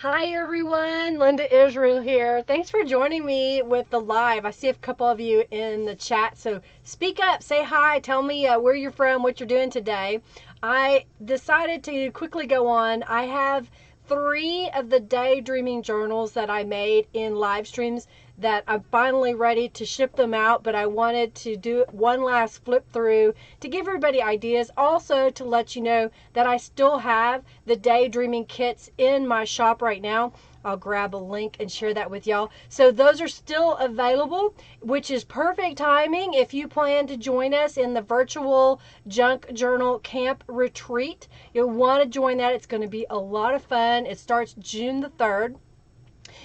Hi everyone, Linda Israel here. Thanks for joining me with the live. I see a couple of you in the chat, so speak up, say hi, tell me where you're from, what you're doing today. I decided to quickly go on. I have 3 of the daydreaming journals that I made in live streams that I'm finally ready to ship them out, but I wanted to do one last flip through to give everybody ideas. Also to let you know that I still have the daydreaming kits in my shop right now. I'll grab a link and share that with y'all. So those are still available, which is perfect timing if you plan to join us in the virtual junk journal camp retreat. You'll want to join that. It's going to be a lot of fun. It starts June the 3rd.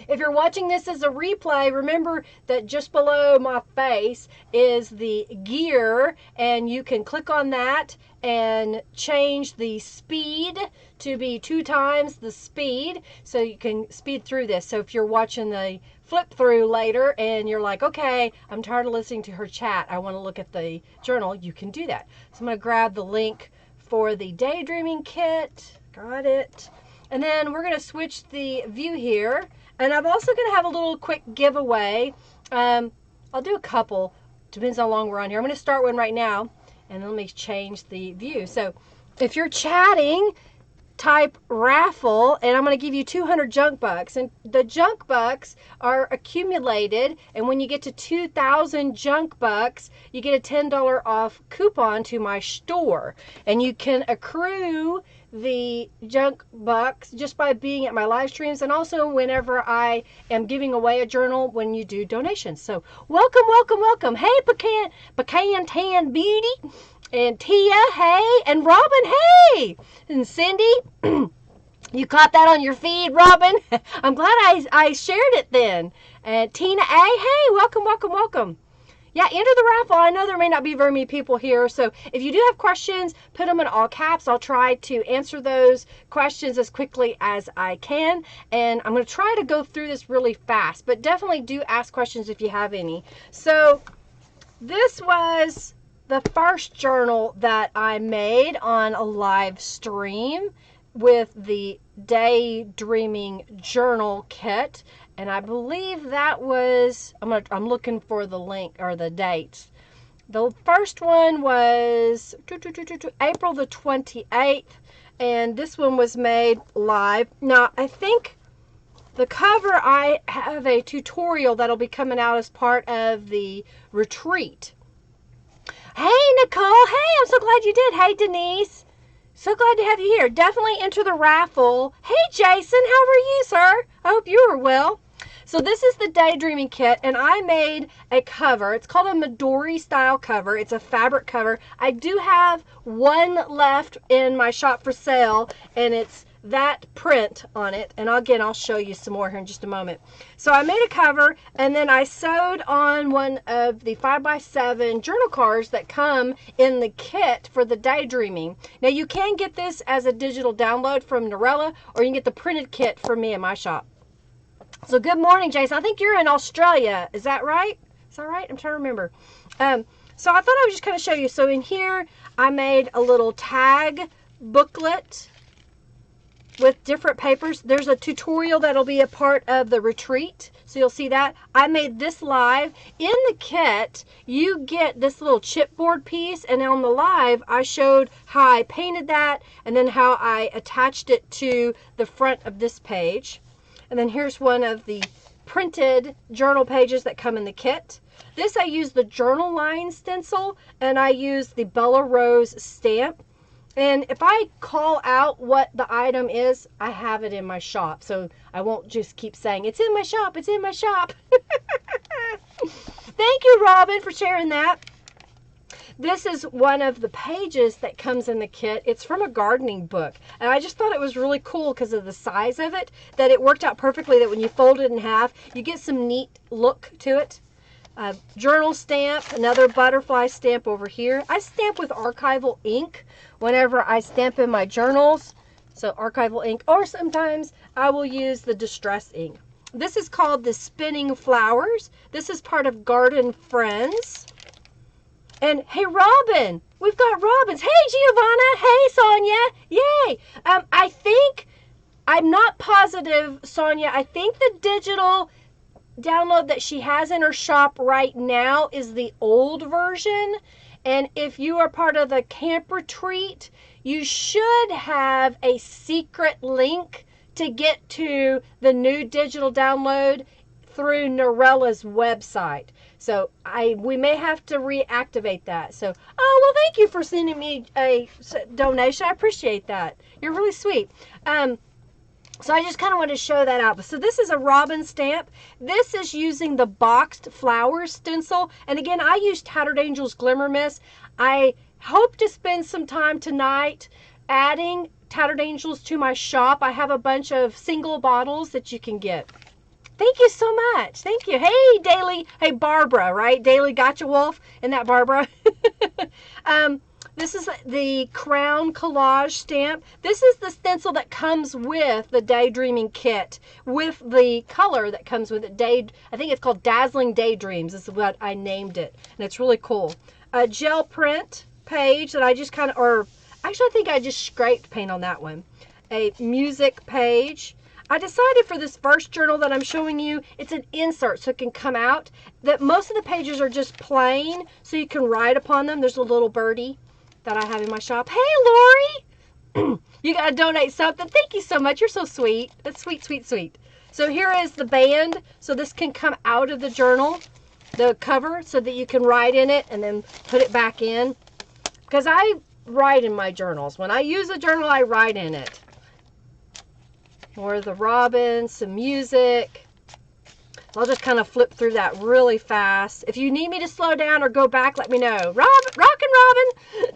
If you're watching this as a replay, remember that just below my face is the gear, and you can click on that and change the speed to be 2 times the speed so you can speed through this. So if you're watching the flip through later and you're like, okay, I'm tired of listening to her chat, I want to look at the journal, you can do that. So I'm going to grab the link for the daydreaming kit. Got it. And then we're going to switch the view here. And I'm also going to have a little quick giveaway. I'll do a couple. Depends how long we're on here. I'm going to start one right now. And then let me change the view. So if you're chatting, type raffle, and I'm going to give you 200 junk bucks. And the junk bucks are accumulated, and when you get to 2,000 junk bucks, you get a $10 off coupon to my store. And you can accrue the junk bucks just by being at my live streams, and also whenever I am giving away a journal when you do donations. So welcome, welcome, welcome. Hey, Pecan Tan Beauty, and Tia, hey, and Robin, hey, and Cindy. You caught that on your feed, Robin? I'm glad I shared it then. And Tina A, hey, welcome, welcome, welcome. Yeah, enter the raffle. I know there may not be very many people here, so if you do have questions, put them in all caps. I'll try to answer those questions as quickly as I can, and I'm going to try to go through this really fast, but definitely do ask questions if you have any. So this was the first journal that I made on a live stream with the Daydreaming Journal Kit. And I believe that was, I'm looking for the link or the dates. The first one was April the 28th, and this one was made live. Now, I think the cover, I have a tutorial that'll be coming out as part of the retreat. Hey, Nicole. Hey, I'm so glad you did. Hey, Denise. So glad to have you here. Definitely enter the raffle. Hey, Jason. How are you, sir? I hope you are well. So this is the Daydreaming Kit, and I made a cover. It's called a Midori style cover. It's a fabric cover. I do have one left in my shop for sale, and it's that print on it. And again, I'll show you some more here in just a moment. So I made a cover, and then I sewed on one of the 5x7 journal cards that come in the kit for the Daydreaming. Now you can get this as a digital download from Norella, or you can get the printed kit from me in my shop. So good morning, Jason. I think you're in Australia. Is that right? Is that right? I'm trying to remember. So I thought I would just kind of show you. So in here, I made a little tag booklet with different papers. There's a tutorial that'll be a part of the retreat, so you'll see that. I made this live. In the kit, you get this little chipboard piece, and on the live, I showed how I painted that, and then how I attached it to the front of this page. And then here's one of the printed journal pages that come in the kit. This I use the journal line stencil, and I use the Bella Rose stamp. And if I call out what the item is, I have it in my shop. So I won't just keep saying, it's in my shop, it's in my shop. Thank you, Robin, for sharing that. This is one of the pages that comes in the kit. It's from a gardening book. And I just thought it was really cool because of the size of it, that it worked out perfectly, that when you fold it in half, you get some neat look to it. Journal stamp, another butterfly stamp over here. I stamp with archival ink whenever I stamp in my journals. So archival ink, or sometimes I will use the distress ink. This is called the Spinning Flowers. This is part of Garden Friends. And hey, Robin, we've got Robins. Hey, Giovanna. Hey, Sonia. Yay. I think, I'm not positive, Sonia, I think the digital download that she has in her shop right now is the old version. And if you are part of the camp retreat, you should have a secret link to get to the new digital download through Norella's website. So we may have to reactivate that. So, oh, well, thank you for sending me a donation. I appreciate that. You're really sweet. So I just kind of wanted to show that out. So this is a Robin stamp. This is using the boxed flowers stencil. And again, I use Tattered Angels Glimmer Mist. I hope to spend some time tonight adding Tattered Angels to my shop. I have a bunch of single bottles that you can get. Thank you so much. Thank you. Hey, Daily. Hey, Barbara, right? Daily Gotcha Wolf. Isn't that Barbara? This is the Crown Collage stamp. This is the stencil that comes with the Daydreaming kit, with the color that comes with it. I think it's called Dazzling Daydreams. This is what I named it, and it's really cool. A gel print page that I just kind of, or actually I think I just scraped paint on that one. A music page. I decided for this first journal that I'm showing you, it's an insert so it can come out, that most of the pages are just plain so you can write upon them. There's a little birdie that I have in my shop. Hey, Lori! You got to donate something. Thank you so much. You're so sweet. That's sweet, sweet, sweet. So here is the band. So this can come out of the journal, the cover, so that you can write in it and then put it back in. Because I write in my journals. When I use a journal, I write in it. More of the robin, some music. I'll just kind of flip through that really fast. If you need me to slow down or go back, let me know. Rockin' Robin.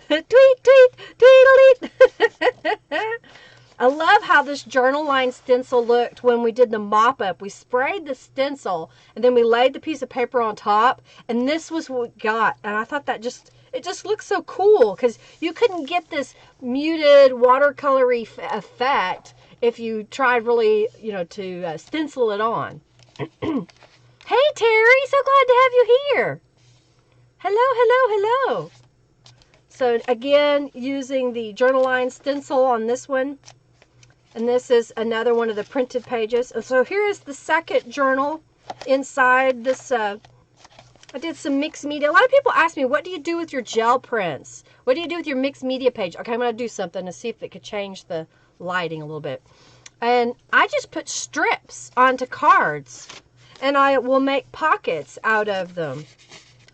Tweet, tweet, tweedledee. I love how this journal line stencil looked when we did the mop-up. We sprayed the stencil, and then we laid the piece of paper on top, and this was what we got. And I thought that it just looks so cool, because you couldn't get this muted watercolory effect if you tried really, to stencil it on. Hey, Terry, so glad to have you here. Hello, hello, hello. So again, using the journal line stencil on this one. And this is another one of the printed pages. And so here is the second journal inside this. I did some mixed media. A lot of people ask me, what do you do with your gel prints? What do you do with your mixed media page? Okay, I'm going to do something to see if it could change the lighting a little bit. And I just put strips onto cards. And I will make pockets out of them.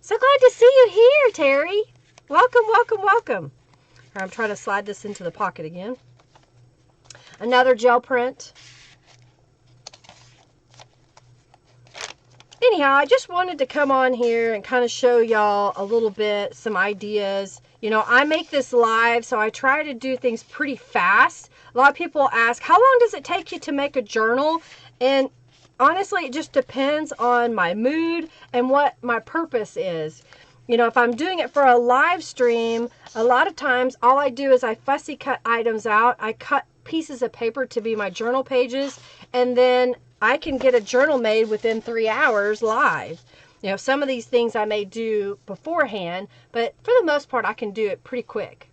So glad to see you here, Terry. Welcome, welcome, welcome. I'm trying to slide this into the pocket again. Another gel print. Anyhow, I just wanted to come on here and kind of show y'all a little bit, some ideas. I make this live, so I try to do things pretty fast. A lot of people ask, how long does it take you to make a journal? And honestly, it just depends on my mood and what my purpose is. If I'm doing it for a live stream, a lot of times all I do is I fussy cut items out. I cut pieces of paper to be my journal pages, and then I can get a journal made within 3 hours live. Some of these things I may do beforehand, but for the most part, I can do it pretty quick.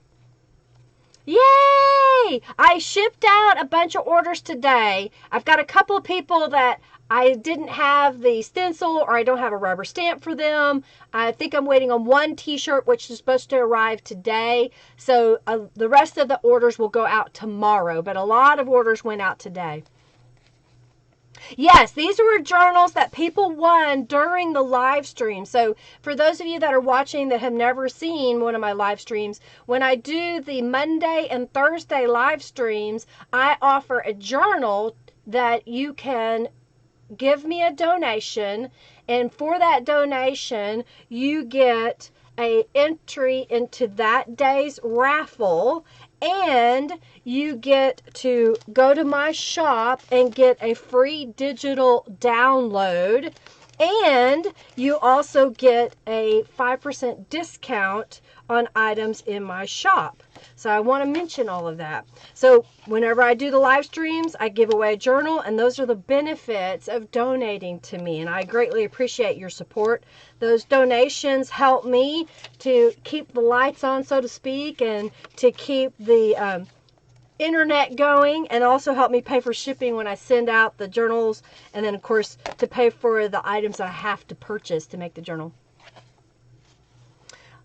Yay! I shipped out a bunch of orders today. I've got a couple of people that I didn't have the stencil, or I don't have a rubber stamp for them. I think I'm waiting on one t-shirt, which is supposed to arrive today. So the rest of the orders will go out tomorrow, but a lot of orders went out today. Yes, these were journals that people won during the live stream. So for those of you that are watching that have never seen one of my live streams, when I do the Monday and Thursday live streams, I offer a journal that you can give me a donation, and for that donation you get a entry into that day's raffle, and you get to go to my shop and get a free digital download, and you also get a 5% discount on items in my shop. So I want to mention all of that. So whenever I do the live streams, I give away a journal, and those are the benefits of donating to me, and I greatly appreciate your support. Those donations help me to keep the lights on, so to speak, and to keep the internet going, and also help me pay for shipping when I send out the journals, and then of course to pay for the items that I have to purchase to make the journal.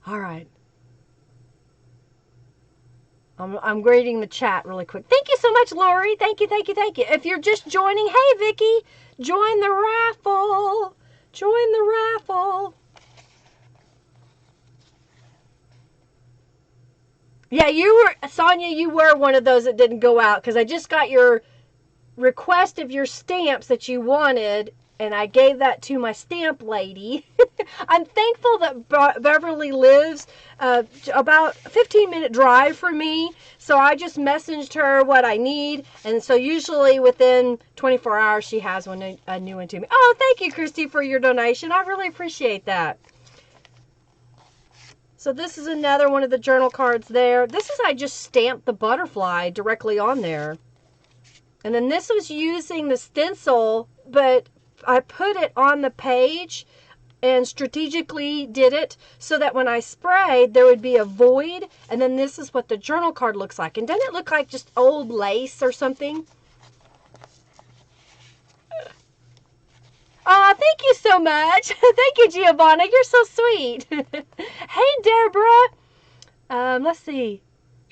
All right. I'm grading the chat really quick. Thank you so much, Lori. Thank you, thank you, thank you. If you're just joining, hey, Vicky, join the raffle. Join the raffle. Yeah, Sonia, you were one of those that didn't go out, because I just got your request of your stamps that you wanted, and I gave that to my stamp lady. I'm thankful that Beverly lives about a 15-minute drive from me, so I just messaged her what I need, and so usually within 24 hours she has a new one to me. Oh, thank you, Christy, for your donation. I really appreciate that. So this is another one of the journal cards there. This is, I just stamped the butterfly directly on there. And then this was using the stencil, but I put it on the page and strategically did it so that when I sprayed, there would be a void. And then this is what the journal card looks like. And doesn't it look like just old lace or something? Oh, thank you so much. Thank you, Giovanna. You're so sweet. Hey, Deborah. Let's see.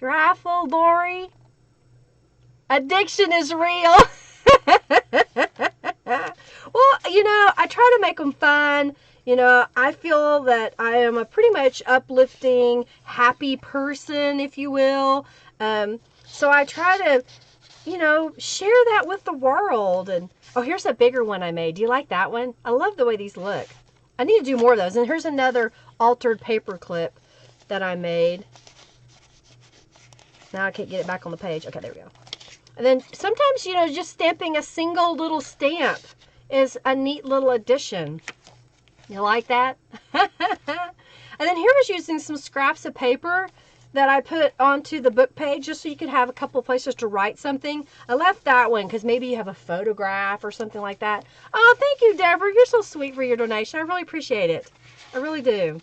Raffle, Lori. Addiction is real. Well, I try to make them fun. I feel that I am a pretty much uplifting, happy person, if you will. So I try to, share that with the world. And oh, here's a bigger one I made. Do you like that one? I love the way these look. I need to do more of those. And here's another altered paper clip that I made. Now I can't get it back on the page. Okay, there we go. And then sometimes, just stamping a single little stamp is a neat little addition. You like that? And then here I was using some scraps of paper that I put onto the book page just so you could have a couple of places to write something. I left that one because maybe you have a photograph or something like that. Oh, thank you, Deborah. You're so sweet for your donation. I really appreciate it. I really do.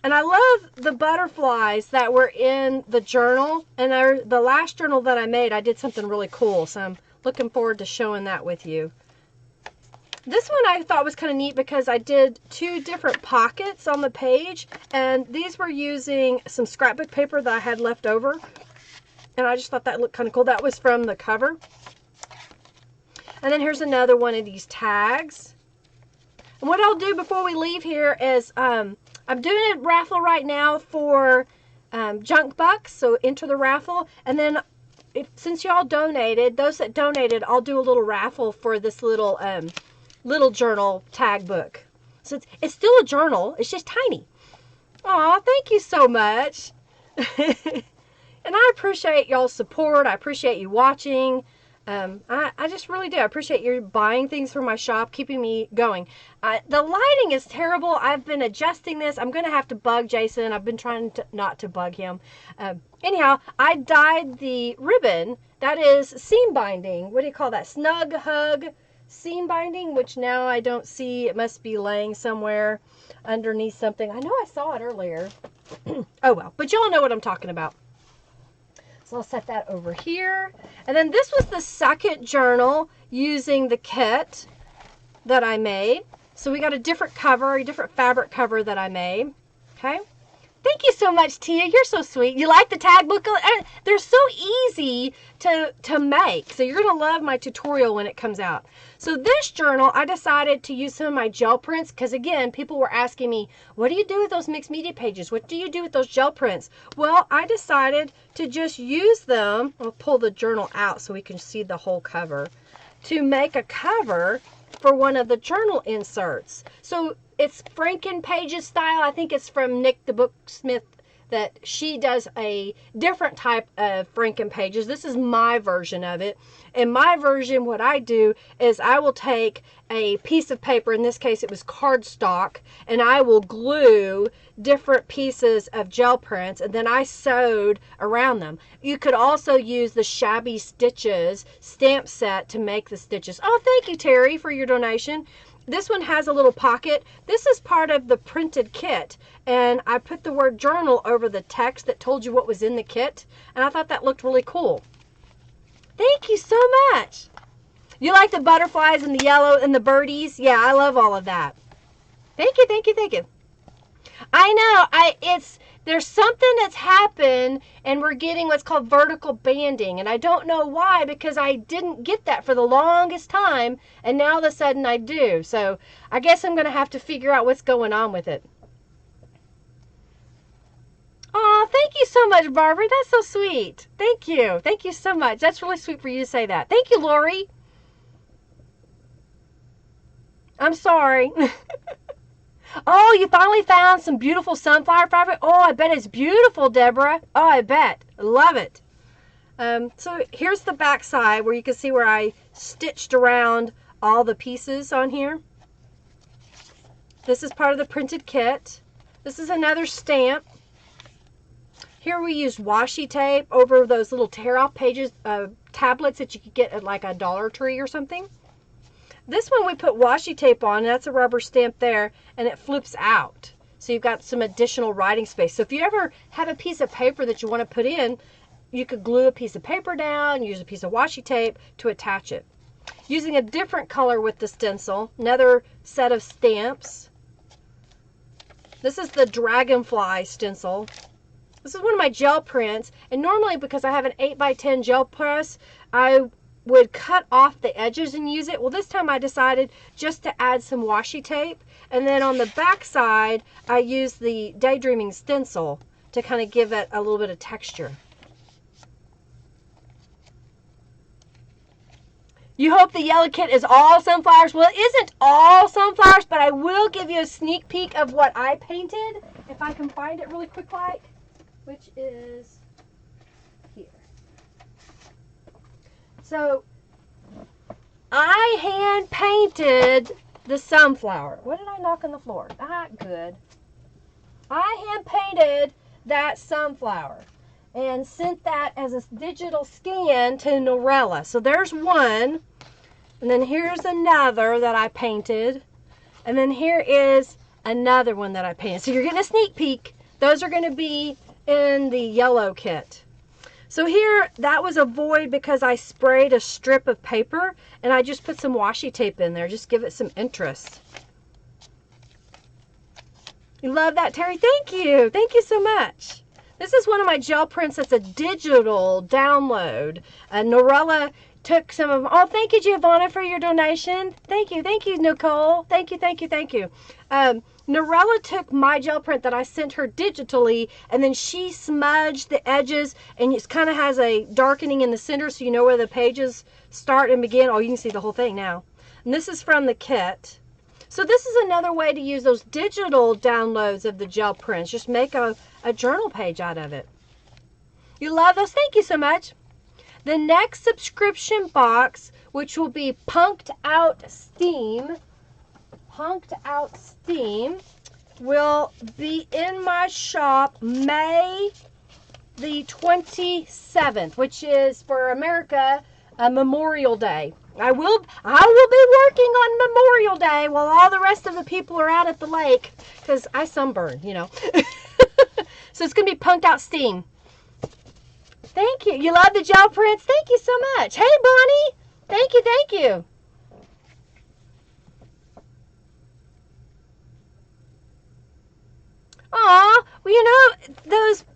And I love the butterflies that were in the journal. And the last journal that I made, I did something really cool. So I'm looking forward to showing that with you. This one I thought was kind of neat because I did 2 different pockets on the page. And these were using some scrapbook paper that I had left over. And I just thought that looked kind of cool. That was from the cover. And then here's another one of these tags. And what I'll do before we leave here is I'm doing a raffle right now for junk bucks, so enter the raffle. And then since y'all donated, those that donated, I'll do a little raffle for this little journal tag book. So it's still a journal, it's just tiny. Aw, thank you so much. And I appreciate y'all's support. I appreciate you watching. I just really do. I appreciate you buying things from my shop, keeping me going. The lighting is terrible. I've been adjusting this. I'm going to have to bug Jason. I've been trying not to bug him. Anyhow, I dyed the ribbon. That is seam binding. What do you call that? Snug Hug seam binding, which now I don't see. It must be laying somewhere underneath something. I know I saw it earlier. Oh well, but y'all know what I'm talking about. So I'll set that over here. And then this was the second journal using the kit that I made. So we got a different cover, a different fabric cover that I made. Okay. Thank you so much, Tia. You're so sweet. You like the tag book? They're so easy to make. So you're going to love my tutorial when it comes out. So this journal, I decided to use some of my gel prints because, again, people were asking me, what do you do with those mixed media pages? What do you do with those gel prints? Well, I decided to just use them. I'll pull the journal out so we can see the whole cover to make a cover for one of the journal inserts. So it's Franken Pages style. I think it's from Nick the Booksmith that she does a different type of Franken Pages. This is my version of it. In my version, what I do is I will take a piece of paper, in this case it was cardstock, and I will glue different pieces of gel prints, and then I sewed around them. You could also use the Shabby Stitches stamp set to make the stitches. Oh, thank you, Terry, for your donation. This one has a little pocket. This is part of the printed kit, and I put the word journal over the text that told you what was in the kit, and I thought that looked really cool. Thank you so much. You like the butterflies and the yellow and the birdies? Yeah, I love all of that. Thank you, thank you, thank you. I know, there's something that's happened and we're getting what's called vertical banding, and I don't know why, because I didn't get that for the longest time, and now all of a sudden I do. So I guess I'm going to have to figure out what's going on with it. Oh, thank you so much, Barbara. That's so sweet. Thank you. Thank you so much. That's really sweet for you to say that. Thank you, Lori. I'm sorry. Oh, you finally found some beautiful sunflower fabric? Oh, I bet it's beautiful, Deborah. Oh, I bet. I love it. So here's the back side where you can see where I stitched around all the pieces on here. This is part of the printed kit. This is another stamp. Here we used washi tape over those little tear-off pages, tablets that you could get at like a Dollar Tree or something. This one we put washi tape on, and that's a rubber stamp there, and it flips out. So you've got some additional writing space. So if you ever have a piece of paper that you want to put in, you could glue a piece of paper down, use a piece of washi tape to attach it. Using a different color with the stencil, another set of stamps. This is the dragonfly stencil. This is one of my gel prints, and normally because I have an 8x10 gel press, I would cut off the edges and use it. Well, this time I decided just to add some washi tape, and then on the back side, I used the Daydreaming stencil to kind of give it a little bit of texture. You hope the yellow kit is all sunflowers. Well, it isn't all sunflowers, but I will give you a sneak peek of what I painted, if I can find it really quick like, which is here. So, I hand painted the sunflower. What did I knock on the floor? Not good. I hand painted that sunflower and sent that as a digital scan to Norella. So there's one, and then here's another that I painted, and then here is another one that I painted. So you're getting a sneak peek. Those are going to be in the yellow kit. So here, that was a void because I sprayed a strip of paper, and I just put some washi tape in there, just give it some interest. You love that, Terry? Thank you. Thank you so much. This is one of my gel prints that's a digital download. Norella took some of them. Oh, thank you, Giovanna, for your donation. Thank you, Nicole. Thank you, thank you, thank you. Norella took my gel print that I sent her digitally, and then she smudged the edges, and it kind of has a darkening in the center so you know where the pages start and begin. Oh, you can see the whole thing now. And this is from the kit. So this is another way to use those digital downloads of the gel prints. Just make a journal page out of it. You love those? Thank you so much. The next subscription box, which will be Punked Out Steam, will be in my shop May the 27th, which is for America Memorial Day. I will be working on Memorial Day while all the rest of the people are out at the lake, because I sunburn, you know. So it's going to be Punked Out Steam. Thank you. You love the gel prints? Thank you so much. Hey, Bonnie. Thank you, thank you. Aw, well, you know,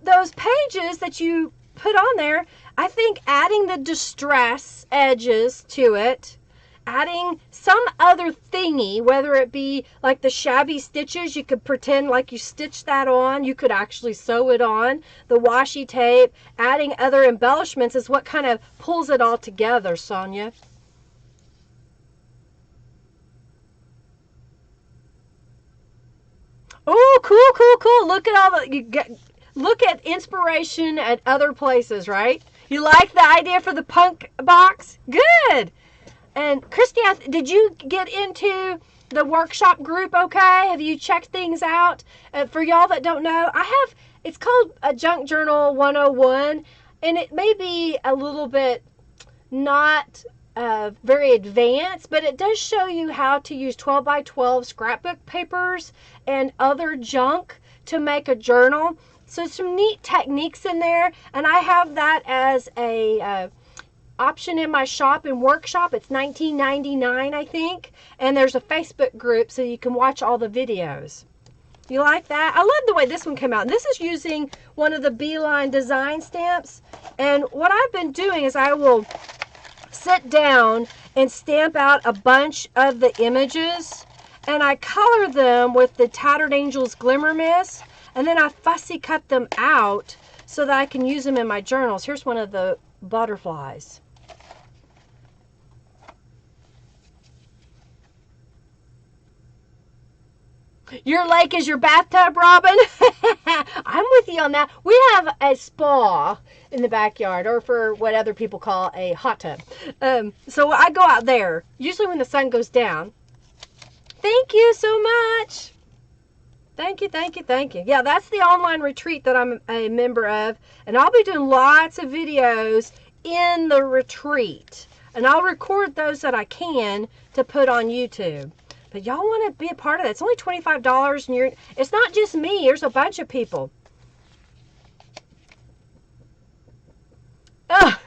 those pages that you put on there, I think adding the distress edges to it, adding some other thingy, whether it be like the shabby stitches, you could pretend like you stitched that on, you could actually sew it on, the washi tape, adding other embellishments is what kind of pulls it all together, Sonia. Oh, cool. Look at all the, look at inspiration at other places, right? You like the idea for the punk box? Good. And Christy, did you get into the workshop group okay? Have you checked things out? For y'all that don't know, it's called a Junk Journal 101, and it may be a little bit not very advanced, but it does show you how to use 12 by 12 scrapbook papers and other junk to make a journal. So some neat techniques in there, and I have that as a option in my shop and workshop. It's $19.99, I think, and there's a Facebook group so you can watch all the videos. You like that? I love the way this one came out. This is using one of the Beeline design stamps, and what I've been doing is I will sit down and stamp out a bunch of the images, and I color them with the Tattered Angels Glimmer Mist, and then I fussy cut them out so that I can use them in my journals. Here's one of the butterflies. Your lake is your bathtub, Robin? I'm with you on that. We have a spa in the backyard, or for what other people call a hot tub. So I go out there, usually when the sun goes down. Thank you so much. Thank you. Yeah, that's the online retreat that I'm a member of, and I'll be doing lots of videos in the retreat, and I'll record those that I can to put on YouTube. But y'all want to be a part of that. It's only $25, and it's not just me. There's a bunch of people. Oh.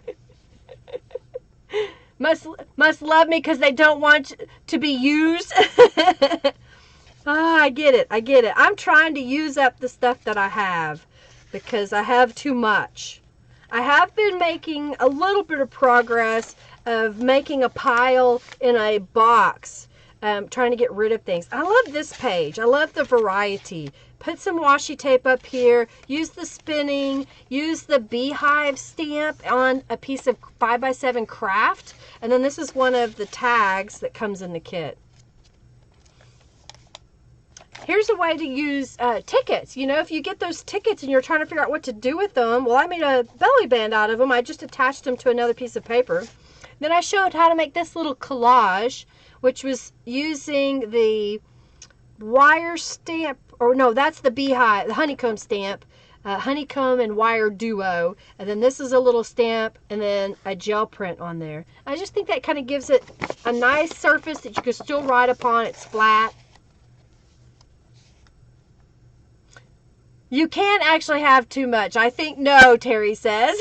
must love me because they don't want to be used. Oh, I get it. I'm trying to use up the stuff that I have. because I have too much. I have been making a little bit of progress of making a pile in a box, trying to get rid of things. I love this page. I love the variety. Put some washi tape up here. Use the spinning. Use the beehive stamp on a piece of 5x7 craft. And then this is one of the tags that comes in the kit. Here's a way to use tickets. You know, if you get those tickets and you're trying to figure out what to do with them, well, I made a belly band out of them. I just attached them to another piece of paper. Then I showed how to make this little collage, which was using the wire stamp, or no, that's the beehive, the honeycomb stamp, honeycomb and wire duo. And then this is a little stamp and then a gel print on there. I just think that kind of gives it a nice surface that you can still write upon. It's flat. You can't actually have too much. I think no, Terry says.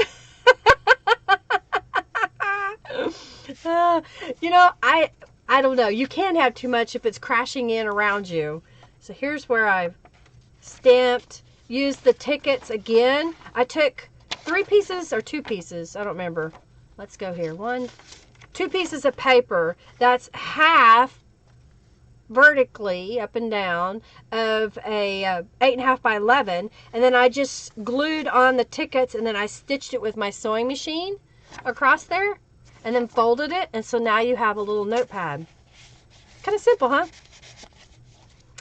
You know, I don't know. You can't have too much if it's crashing in around you. So here's where I've stamped, used the tickets again. I took 3 pieces or 2 pieces. I don't remember. Let's go here. 2 pieces of paper. That's half vertically up and down of a 8.5 by 11, and then I just glued on the tickets, and then I stitched it with my sewing machine across there and then folded it, and so now you have a little notepad. Kind of simple, huh?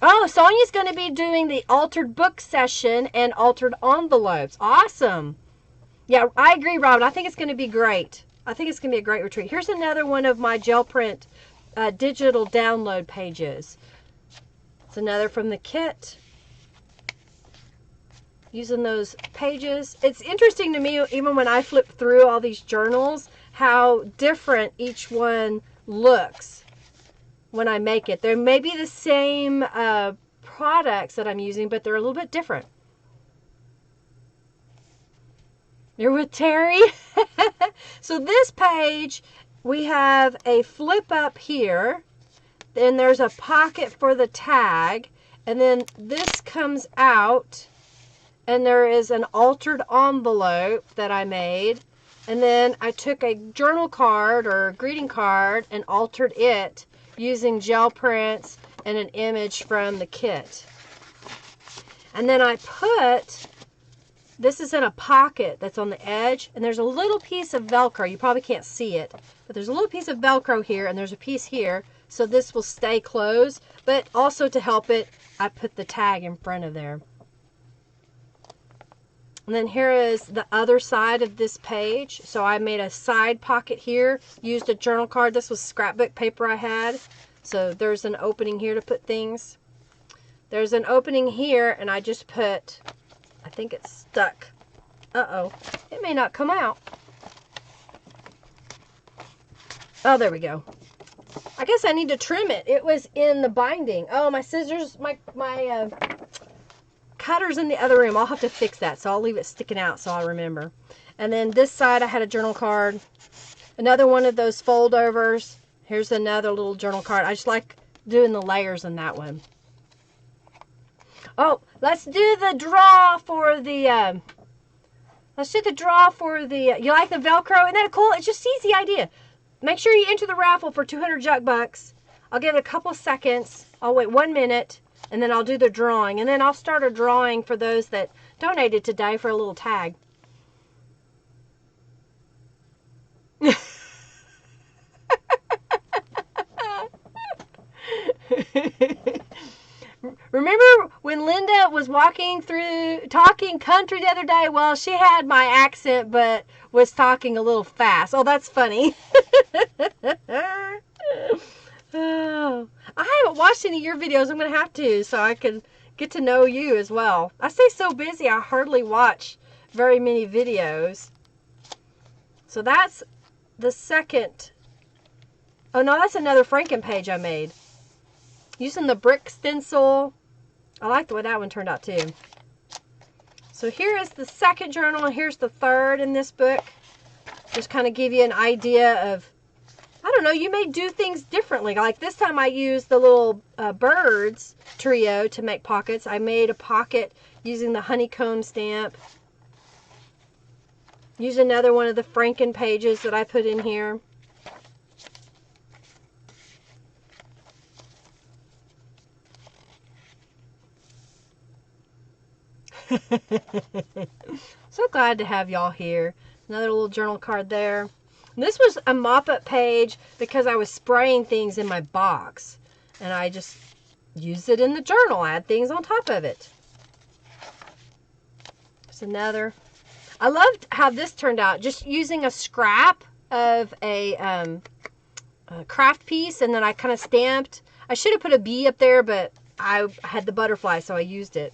Oh, Sonia's going to be doing the altered book session and altered envelopes. Awesome. Yeah, I agree, Robin. I think it's going to be great. I think it's going to be a great retreat. Here's another one of my gel print digital download pages. It's another from the kit. Using those pages. It's interesting to me, even when I flip through all these journals, how different each one looks when I make it. They may be the same products that I'm using, but they're a little bit different. You're with Terry? So this page, we have a flip up here, then there's a pocket for the tag, and then this comes out, and there is an altered envelope that I made, and then I took a journal card or greeting card and altered it using gel prints and an image from the kit. And then I put, this is in a pocket that's on the edge, and there's a little piece of Velcro. You probably can't see it, but there's a little piece of Velcro here, and there's a piece here, so this will stay closed. But also to help it, I put the tag in front of there. And then here is the other side of this page. So I made a side pocket here, used a journal card. This was scrapbook paper I had. So there's an opening here to put things. There's an opening here, and I just put, I think it's stuck. Uh-oh. It may not come out. Oh, there we go. I guess I need to trim it. It was in the binding. Oh, my scissors, my cutter's in the other room. I'll have to fix that, so I'll leave it sticking out so I'll remember. And then this side, I had a journal card. Another one of those fold overs. Here's another little journal card. I just like doing the layers in that one. Oh, let's do the draw for the, you like the Velcro? Isn't that cool? It's just an easy idea. Make sure you enter the raffle for 200 Juck Bucks. I'll give it a couple seconds. I'll wait 1 minute, and then I'll do the drawing. And then I'll start a drawing for those that donated today for a little tag. Remember when Linda was walking through, talking country the other day? Well, she had my accent, but was talking a little fast. Oh, that's funny. Oh, I haven't watched any of your videos. I'm going to have to, so I can get to know you as well. I stay so busy, I hardly watch very many videos. So that's the second. Oh, no, that's another Franken page I made. Using the brick stencil. I like the way that one turned out too. So here is the second journal, and here's the third in this book. Just kind of give you an idea of, I don't know, you may do things differently. Like this time I used the little birds trio to make pockets. I made a pocket using the honeycomb stamp Use another one of the Franken pages that I put in here. So glad to have y'all here. Another little journal card there. This was a mop-up page because I was spraying things in my box. And I just used it in the journal. Add things on top of it. There's another. I loved how this turned out. Just using a scrap of a craft piece. And then I kind of stamped. I should have put a bee up there, but I had the butterfly, so I used it.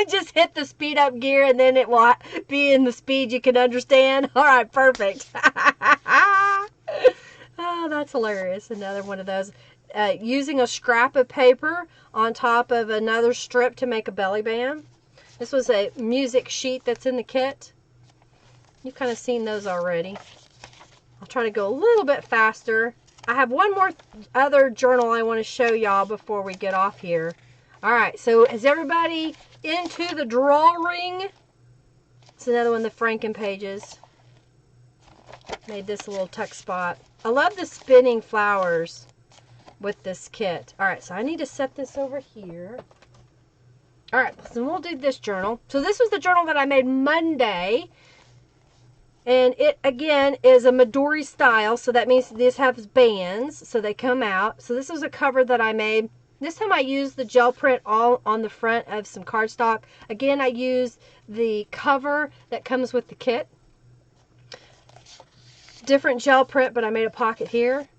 Just hit the speed up gear and then it will be in the speed you can understand. All right, perfect. Oh, that's hilarious. Another one of those. Using a scrap of paper on top of another strip to make a belly band. This was a music sheet that's in the kit. You've kind of seen those already. I'll try to go a little bit faster. I have one more other journal I want to show y'all before we get off here. All right, so is everybody into the drawing? It's another one of the Franken pages. Made this a little tuck spot. I love the spinning flowers with this kit. All right, so I need to set this over here. All right, so we'll do this journal. So this was the journal that I made Monday. And it, again, is a Midori style. So that means this has bands, so they come out. So this was a cover that I made. This time I used the gel print all on the front of some cardstock. Again, I used the cover that comes with the kit. Different gel print, but I made a pocket here.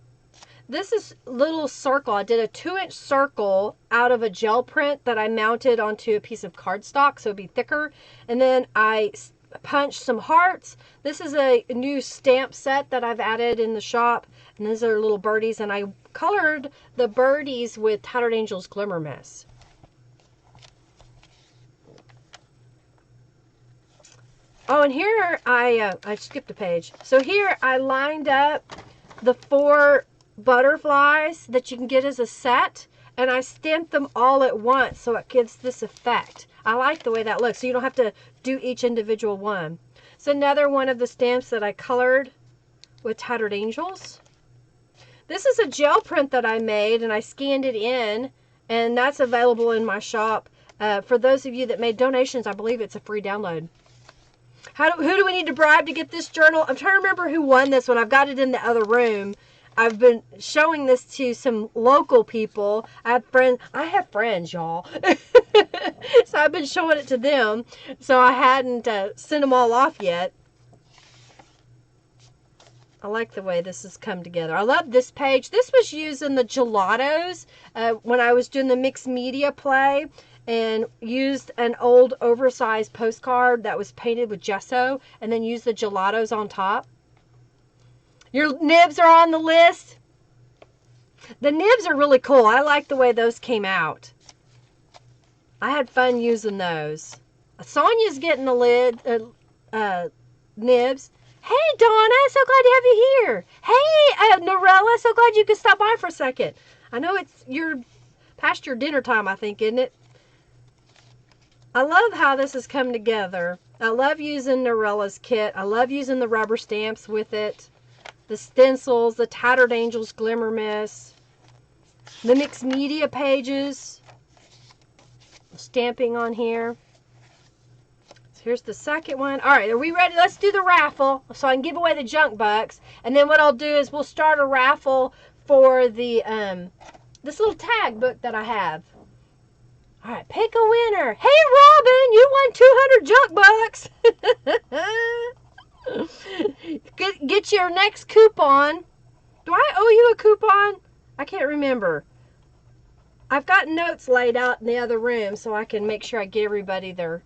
This is little circle. I did a 2-inch circle out of a gel print that I mounted onto a piece of cardstock, so it'd be thicker. And then I punched some hearts. This is a new stamp set that I've added in the shop. And these are little birdies, and I colored the birdies with Tattered Angel's Glimmer Mist. Oh, and here I skipped a page. So here I lined up the 4 butterflies that you can get as a set, and I stamped them all at once so it gives this effect. I like the way that looks, so you don't have to do each individual one. It's another one of the stamps that I colored with Tattered Angels. This is a gel print that I made, and I scanned it in, and that's available in my shop. For those of you that made donations, I believe it's a free download. Who do we need to bribe to get this journal? I'm trying to remember who won this one. I've got it in the other room. I've been showing this to some local people. I have friends, y'all. So I've been showing it to them. So I hadn't sent them all off yet. I like the way this has come together. I love this page. This was used in the gelatos when I was doing the mixed media play, and used an old oversized postcard that was painted with gesso and then used the gelatos on top. Your nibs are on the list. The nibs are really cool. I like the way those came out. I had fun using those. Sonia's getting the nibs. Hey, Donna, so glad to have you here. Hey, Norella, so glad you could stop by for a second. I know you're past your dinner time, I think, isn't it? I love how this has come together. I love using Norella's kit. I love using the rubber stamps with it. The stencils, the Tattered Angel's Glimmer Mist, the mixed media pages, stamping on here. So here's the second one. All right, are we ready? Let's do the raffle so I can give away the junk bucks. And then what I'll do is we'll start a raffle for the this little tag book that I have. All right, pick a winner. Hey, Robin, you won 200 junk bucks. Get your next coupon. Do I owe you a coupon? I can't remember. I've got notes laid out in the other room so I can make sure I give everybody their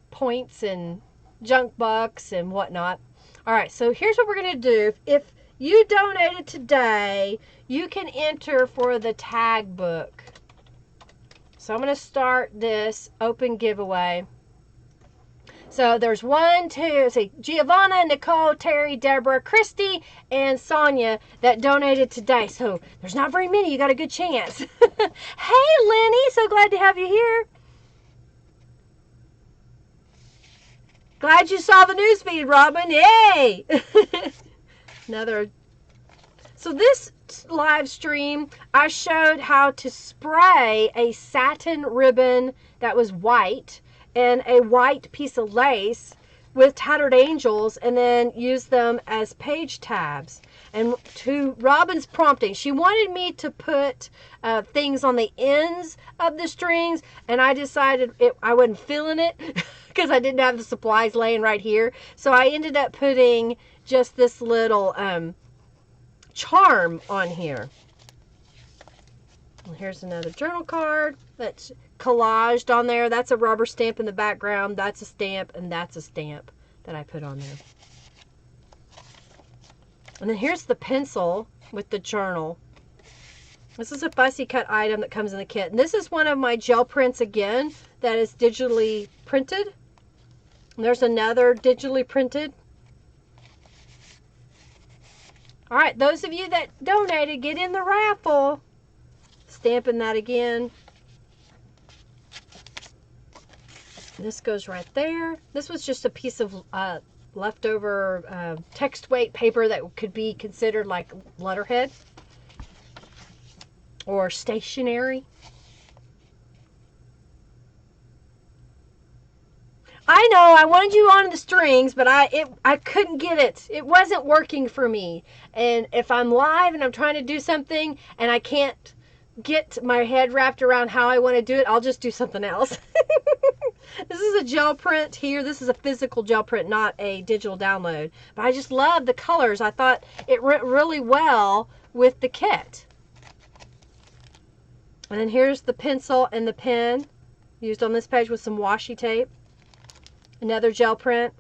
points and junk bucks and whatnot. All right, so here's what we're going to do. If you donated today, you can enter for the tag book. So I'm going to start this open giveaway. So there's 1, 2, see, Giovanna, Nicole, Terry, Deborah, Christy, and Sonia that donated today. So there's not very many. You got a good chance. Hey, Lenny, so glad to have you here. Glad you saw the news feed, Robin. Yay! Another. So this live stream, I showed how to spray a satin ribbon that was white and a white piece of lace with tattered angels, and then use them as page tabs. And to Robin's prompting, she wanted me to put things on the ends of the strings, and I decided I wasn't feeling it because I didn't have the supplies laying right here. So I ended up putting just this little charm on here. And here's another journal card that's collaged on there. That's a rubber stamp in the background. That's a stamp, and that's a stamp that I put on there. And then here's the pencil with the journal. This is a fussy cut item that comes in the kit. And this is one of my gel prints again that is digitally printed. And there's another digitally printed. All right, those of you that donated, get in the raffle. Stamping that again. This goes right there. This was just a piece of leftover text weight paper that could be considered like letterhead or stationery. I know I wanted you on the strings, but I couldn't get it. It wasn't working for me. And if I'm live and I'm trying to do something and I can't get my head wrapped around how I want to do it, I'll just do something else. This is a gel print here. This is a physical gel print, not a digital download. But I just love the colors. I thought it went really well with the kit. And then here's the pencil and the pen used on this page with some washi tape. Another gel print.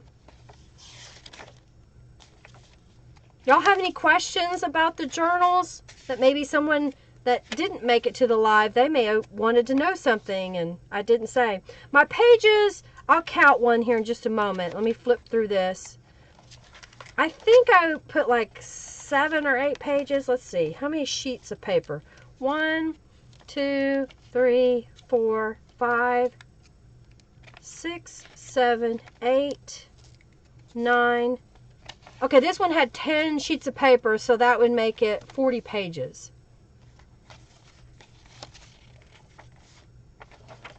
Y'all have any questions about the journals that maybe someone that didn't make it to the live, they may have wanted to know something and I didn't say. My pages, I'll count one here in just a moment. Let me flip through this. I think I put like 7 or 8 pages. Let's see. How many sheets of paper? 1, 2, 3, 4, 5, 6, 7, 8, 9. Okay, this one had 10 sheets of paper, so that would make it 40 pages.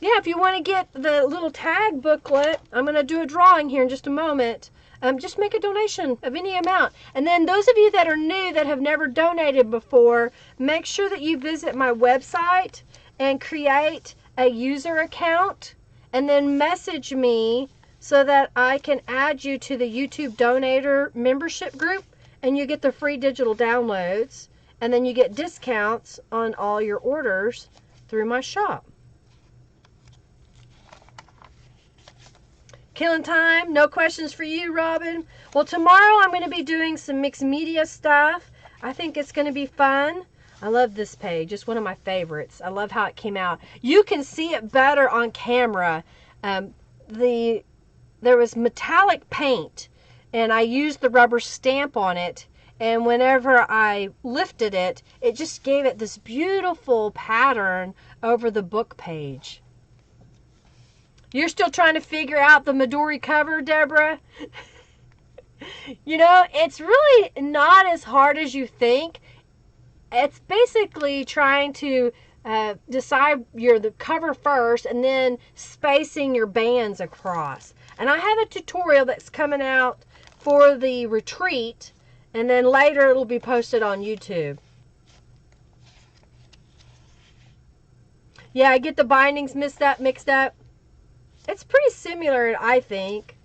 Yeah, if you want to get the little tag booklet, I'm going to do a drawing here in just a moment. Just make a donation of any amount. And then those of you that are new that have never donated before, make sure that you visit my website and create a user account and then message me so that I can add you to the YouTube Donator membership group and you get the free digital downloads and then you get discounts on all your orders through my shop. Killing time, no questions for you, Robin. Well, tomorrow I'm going to be doing some mixed media stuff. I think it's going to be fun. I love this page. It's one of my favorites. I love how it came out. You can see it better on camera. There was metallic paint, and I used the rubber stamp on it. And whenever I lifted it, it just gave it this beautiful pattern over the book page. You're still trying to figure out the Midori cover, Deborah? You know, it's really not as hard as you think. It's basically trying to decide the cover first and then spacing your bands across. And I have a tutorial that's coming out for the retreat, and then later it'll be posted on YouTube. Yeah, I get the bindings mixed up. It's pretty similar, I think.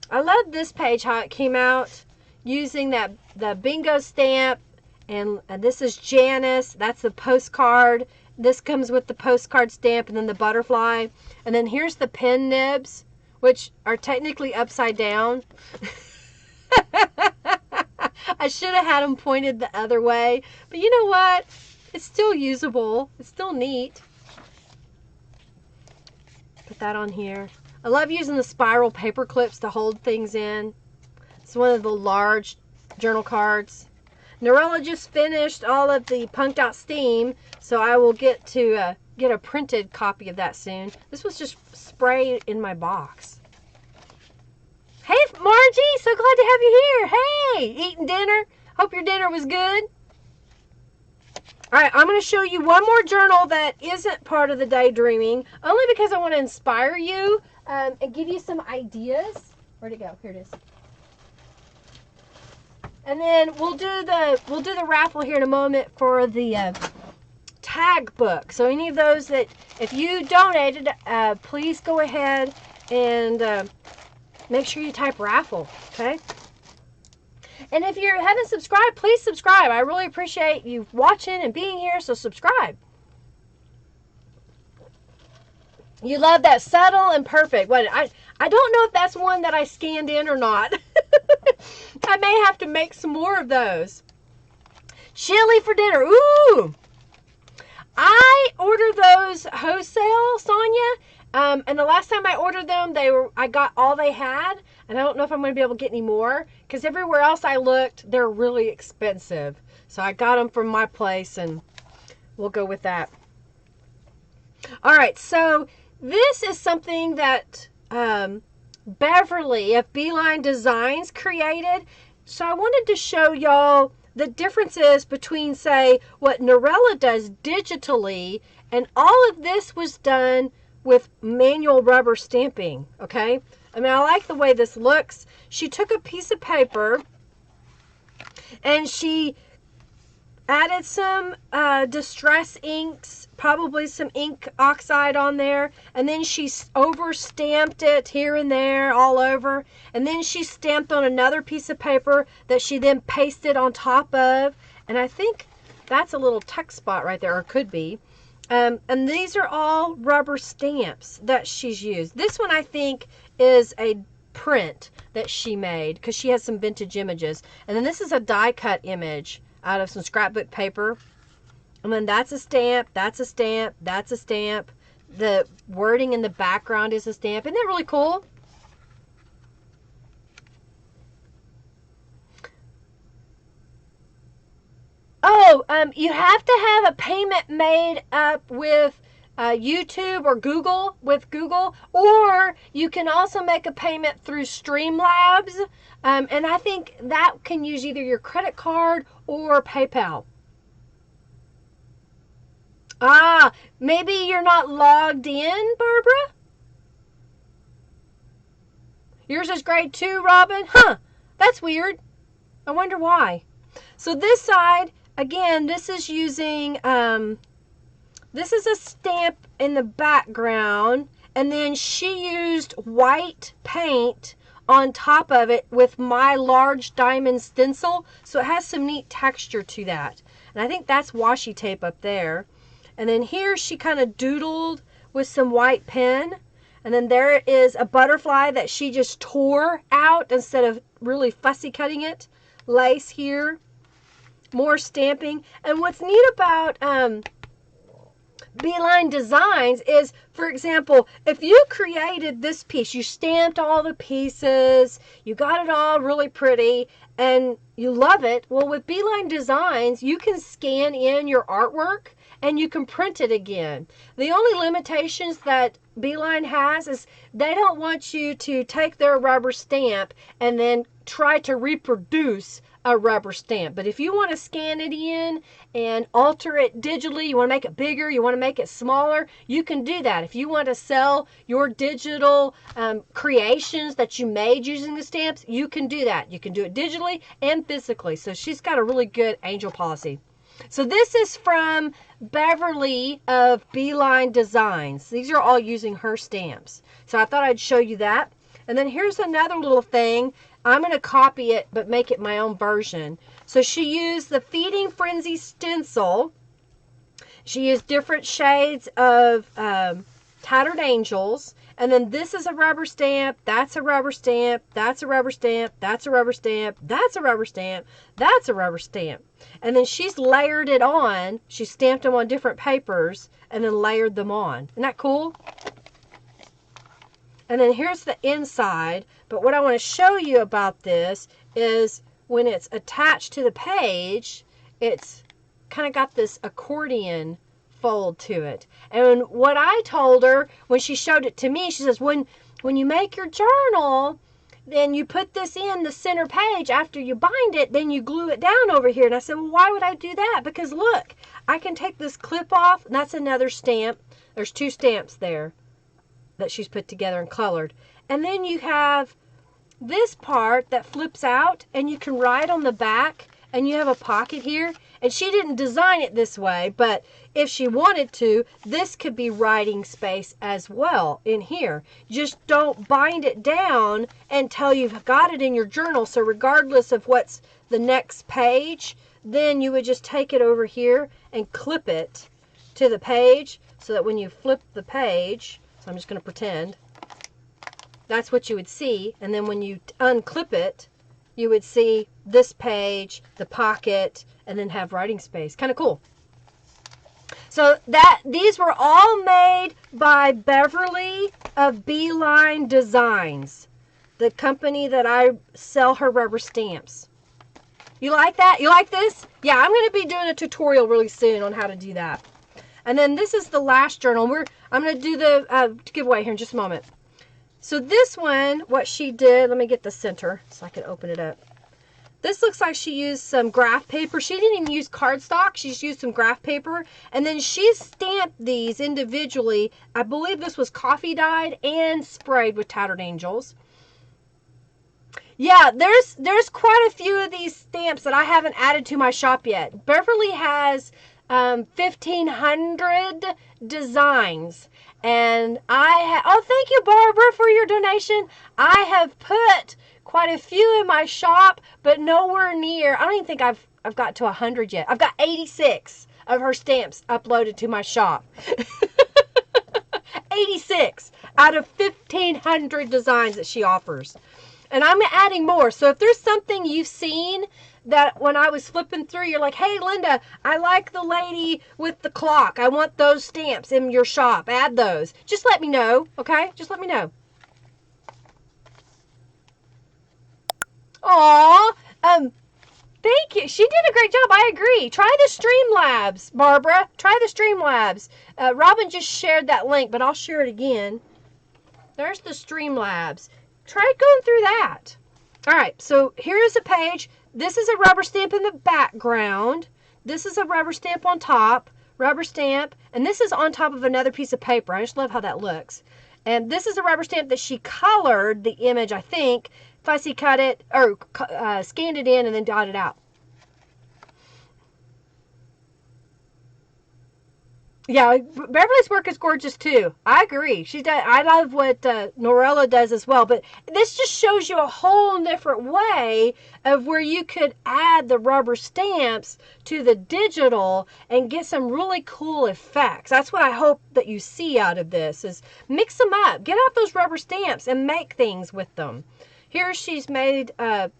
I love this page, how it came out using the bingo stamp. And this is Janice. That's the postcard. This comes with the postcard stamp and then the butterfly. And then here's the pen nibs, which are technically upside down. I should have had them pointed the other way. But you know what? It's still usable. It's still neat. Put that on here. I love using the spiral paper clips to hold things in. It's one of the large journal cards. Norella just finished all of the Punked Out Steam, so I will get to get a printed copy of that soon. This was just spray in my box. Hey, Margie, so glad to have you here. Hey, eating dinner. Hope your dinner was good. All right, I'm going to show you one more journal that isn't part of the daydreaming, only because I want to inspire you and give you some ideas. Where'd it go? Here it is. And then we'll do the raffle here in a moment for the tag book. So any of those that, if you donated, please go ahead and make sure you type raffle, okay? And if you haven't subscribed, please subscribe. I really appreciate you watching and being here, so subscribe. You love that subtle and perfect. What I don't know if that's one that I scanned in or not. I may have to make some more of those. Chili for dinner. Ooh! I ordered those wholesale, Sonia. And the last time I ordered them, I got all they had. And I don't know if I'm going to be able to get any more. Because everywhere else I looked, they're really expensive. So I got them from my place, and we'll go with that. All right, so this is something that Beverly of Beeline Designs created. So I wanted to show y'all the differences between, say, what Norella does digitally, and all of this was done with manual rubber stamping, okay? I mean, I like the way this looks. She took a piece of paper and she added some distress inks, probably some ink oxide on there, and then she over stamped it here and there all over, and then she stamped on another piece of paper that she then pasted on top of, and I think that's a little tuck spot right there, or could be. And these are all rubber stamps that she's used. This one I think is a print that she made because she has some vintage images, and then this is a die cut image out of some scrapbook paper. And then that's a stamp, that's a stamp, that's a stamp. The wording in the background is a stamp. Isn't that really cool? Oh, you have to have a payment made up with YouTube or Google, or you can also make a payment through Streamlabs. And I think that can use either your credit card or PayPal. Ah, maybe you're not logged in, Barbara? Yours is grade 2, Robin? Huh, that's weird. I wonder why. So this side, again, this is using, this is a stamp in the background, and then she used white paint on top of it with my large diamond stencil, so it has some neat texture to that. And I think that's washi tape up there. And then here she kind of doodled with some white pen. And then there is a butterfly that she just tore out instead of really fussy cutting it. Lace here. More stamping. And what's neat about Beeline Designs is, for example, if you created this piece, you stamped all the pieces, you got it all really pretty, and you love it. Well, with Beeline Designs, you can scan in your artwork and you can print it again. The only limitations that Beeline has is they don't want you to take their rubber stamp and then try to reproduce a rubber stamp. But if you want to scan it in and alter it digitally, you want to make it bigger, you want to make it smaller, you can do that. If you want to sell your digital creations that you made using the stamps, you can do that. You can do it digitally and physically. So she's got a really good angel policy. So this is from Beverly of Beeline Designs. These are all using her stamps. So I thought I'd show you that. And then here's another little thing. I'm going to copy it but make it my own version. So she used the Feeding Frenzy stencil. She used different shades of Tattered Angels. And then this is a rubber stamp, that's a rubber stamp, that's a rubber stamp, that's a rubber stamp, that's a rubber stamp, that's a rubber stamp. And then she's layered it on. She stamped them on different papers and then layered them on. Isn't that cool? And then here's the inside. But what I want to show you about this is when it's attached to the page, it's kind of got this accordion fold to it. And what I told her when she showed it to me, she says, when you make your journal, then you put this in the center page. After you bind it, then you glue it down over here. And I said, well, why would I do that? Because look, I can take this clip off, and that's another stamp. There's 2 stamps there that she's put together and colored. And then you have this part that flips out, and you can write on the back, and you have a pocket here. And she didn't design it this way, but if she wanted to, this could be writing space as well in here. Just don't bind it down until you've got it in your journal. So regardless of what's the next page, then you would just take it over here and clip it to the page so that when you flip the page, so I'm just going to pretend, that's what you would see. And then when you unclip it, you would see this page, the pocket, and then have writing space. Kind of cool. So these were all made by Beverly of Beeline Designs, the company that I sell her rubber stamps. You like that? You like this? Yeah, I'm going to be doing a tutorial really soon on how to do that. And then this is the last journal. I'm going to do the giveaway here in just a moment. So this one, what she did, let me get the center so I can open it up. This looks like she used some graph paper. She didn't even use cardstock. She's used some graph paper. And then she stamped these individually. I believe this was coffee dyed and sprayed with Tattered Angels. Yeah, there's quite a few of these stamps that I haven't added to my shop yet. Beverly has 1,500 designs. And oh, thank you, Barbara, for your donation. I have put quite a few in my shop, but nowhere near. I don't even think I've got to 100 yet. I've got 86 of her stamps uploaded to my shop. 86 out of 1,500 designs that she offers. And I'm adding more. So if there's something you've seen that when I was flipping through, you're like, hey, Linda, I like the lady with the clock. I want those stamps in your shop. Add those. Just let me know, okay? Just let me know. Aw, thank you. She did a great job. I agree. Try the Streamlabs, Barbara. Try the Streamlabs. Robin just shared that link, but I'll share it again. There's the Streamlabs. Try going through that. All right, so here's a page. This is a rubber stamp in the background. This is a rubber stamp on top, rubber stamp, and this is on top of another piece of paper. I just love how that looks. And this is a rubber stamp that she colored the image, I think, fussy cut it, or scanned it in and then dotted out. Yeah, Beverly's work is gorgeous too. I agree. She does. I love what Norella does as well. But this just shows you a whole different way of where you could add the rubber stamps to the digital and get some really cool effects. That's what I hope that you see out of this is mix them up. Get out those rubber stamps and make things with them. Here she's made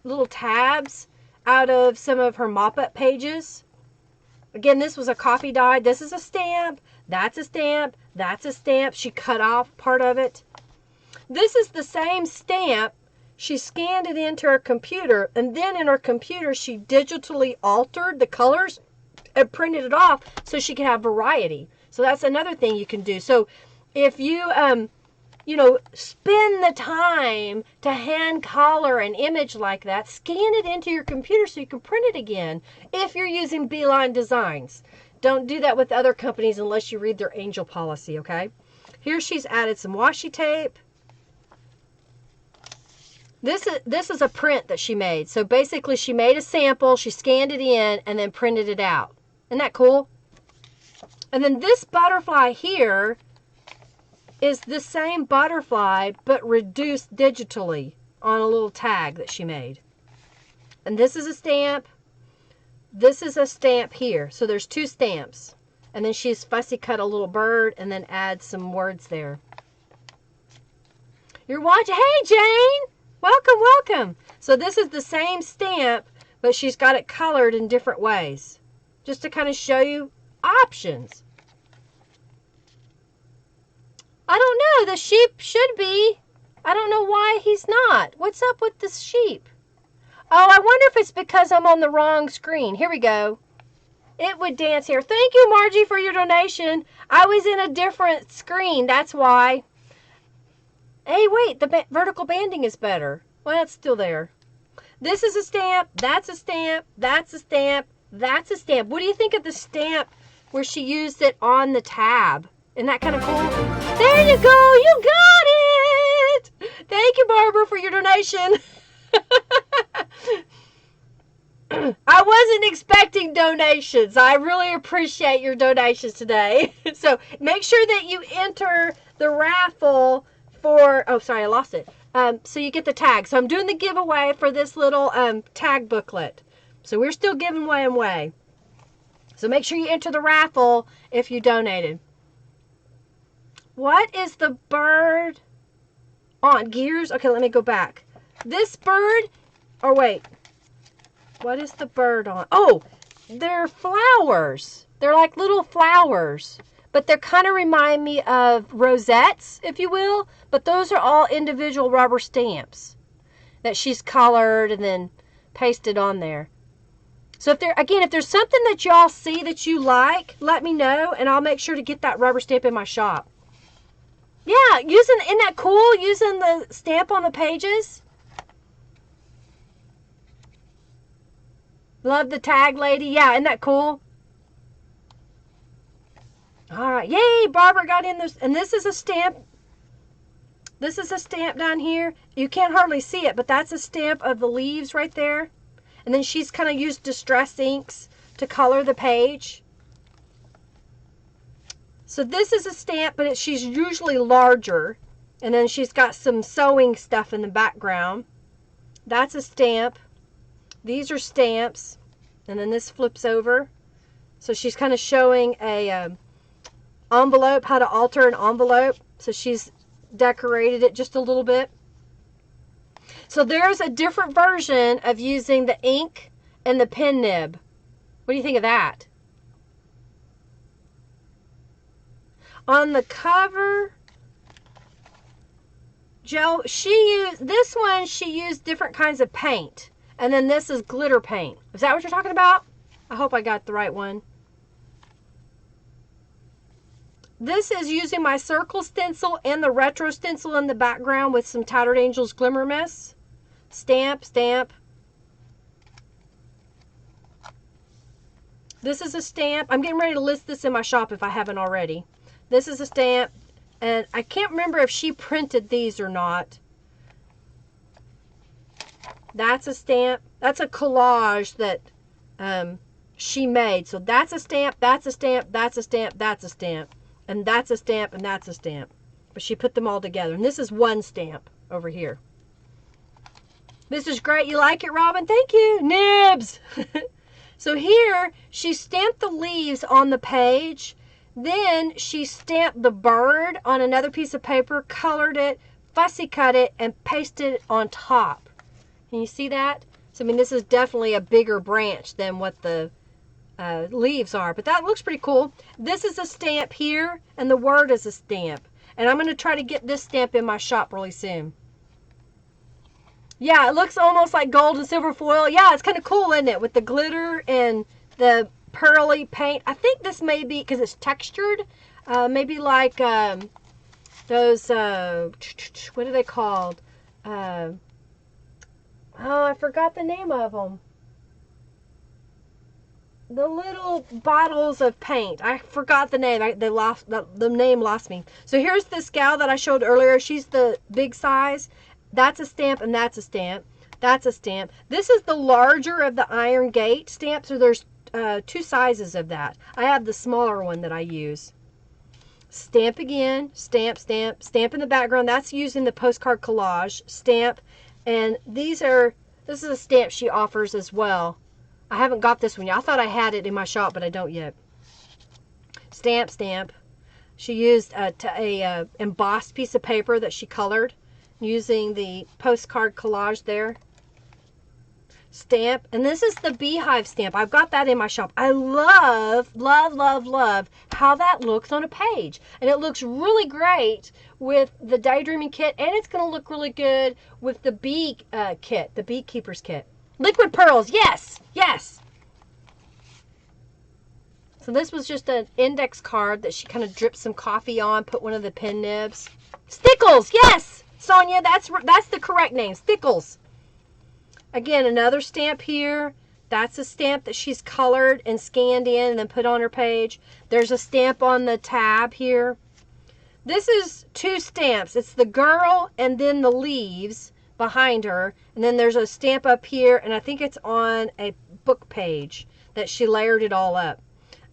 little tabs out of some of her mop-up pages. Again, this was a coffee dye. This is a stamp. That's a stamp. That's a stamp. She cut off part of it. This is the same stamp. She scanned it into her computer, and then in her computer, she digitally altered the colors and printed it off so she could have variety. So that's another thing you can do. So if you, spend the time to hand color an image like that, scan it into your computer so you can print it again if you're using Beeline Designs. Don't do that with other companies unless you read their angel policy, okay? Here she's added some washi tape. This is a print that she made. So basically she made a sample, she scanned it in, and then printed it out. Isn't that cool? And then this butterfly here is the same butterfly but reduced digitally on a little tag that she made. And this is a stamp. This is a stamp here. So there's 2 stamps. And then she's fussy cut a little bird and then add some words there. You're watching. Hey, Jane! Welcome, welcome. So this is the same stamp, but she's got it colored in different ways. Just to kind of show you options. I don't know. The sheep should be. I don't know why he's not. What's up with this sheep? Oh, I wonder if it's because I'm on the wrong screen. Here we go. It would dance here. Thank you, Margie, for your donation. I was in a different screen. That's why. Hey, wait. The vertical banding is better. Well, it's still there. This is a stamp. That's a stamp. That's a stamp. That's a stamp. What do you think of the stamp where she used it on the tab? Isn't that kind of cool? There you go. You got it. Thank you, Barbara, for your donation. I wasn't expecting donations. I really appreciate your donations today. So make sure that you enter the raffle for, oh, sorry, I lost it. So you get the tag. So I'm doing the giveaway for this little tag booklet. So we're still giving away. So make sure you enter the raffle if you donated. What is the bird on? Gears? Okay, let me go back. This bird, or wait. What is the bird on? Oh, they're flowers. They're like little flowers. But they kind of remind me of rosettes, if you will. But those are all individual rubber stamps that she's colored and then pasted on there. So if there's something that y'all see that you like, let me know, and I'll make sure to get that rubber stamp in my shop. Yeah, isn't that cool, using the stamp on the pages? Love the tag lady. Yeah, isn't that cool? All right. Yay, Barbara got in this. And this is a stamp. This is a stamp down here. You can't hardly see it, but that's a stamp of the leaves right there. And then she's kind of used distress inks to color the page. So this is a stamp, but she's usually larger. And then she's got some sewing stuff in the background. That's a stamp. These are stamps. And then this flips over. So she's kind of showing a envelope, how to alter an envelope. So she's decorated it just a little bit. So there's a different version of using the ink and the pen nib. What do you think of that? On the cover, Joe, she used different kinds of paint. And then this is glitter paint. Is that what you're talking about? I hope I got the right one. This is using my circle stencil and the retro stencil in the background with some Tattered Angels Glimmer Mist. Stamp, stamp. This is a stamp. I'm getting ready to list this in my shop if I haven't already. This is a stamp. And I can't remember if she printed these or not. That's a stamp. That's a collage that she made. So that's a stamp, that's a stamp, that's a stamp, that's a stamp. And that's a stamp, and that's a stamp. But she put them all together. And this is one stamp over here. This is great. You like it, Robin? Thank you. Nibs. So here, she stamped the leaves on the page. Then she stamped the bird on another piece of paper, colored it, fussy cut it, and pasted it on top. Can you see that? So, I mean, this is definitely a bigger branch than what the leaves are. But that looks pretty cool. This is a stamp here, and the word is a stamp. And I'm going to try to get this stamp in my shop really soon. Yeah, it looks almost like gold and silver foil. Yeah, it's kind of cool, isn't it? With the glitter and the pearly paint. I think this may be, because it's textured, maybe like those, what are they called? Oh, I forgot the name of them. The little bottles of paint. I forgot the name. The name lost me. So here's this gal that I showed earlier. She's the big size. That's a stamp, and that's a stamp. That's a stamp. This is the larger of the Iron Gate stamp. So there's two sizes of that. I have the smaller one that I use. Stamp again. Stamp, stamp, stamp in the background. That's using the postcard collage. Stamp. And this is a stamp she offers as well. I haven't got this one yet. I thought I had it in my shop, but I don't yet. Stamp, stamp. She used a embossed piece of paper that she colored using the postcard collage there. Stamp. And this is the beehive stamp. I've got that in my shop. I love, love, love, love how that looks on a page. And it looks really great with the Daydreaming kit. And it's going to look really good with the bee kit, the Beekeeper's kit. Liquid pearls. Yes. Yes. So this was just an index card that she kind of dripped some coffee on, put one of the pen nibs. Stickles, yes! Sonia, that's the correct name, Stickles. Again, another stamp here. That's a stamp that she's colored and scanned in and then put on her page. There's a stamp on the tab here. This is two stamps. It's the girl and then the leaves behind her. And then there's a stamp up here, and I think it's on a book page that she layered it all up.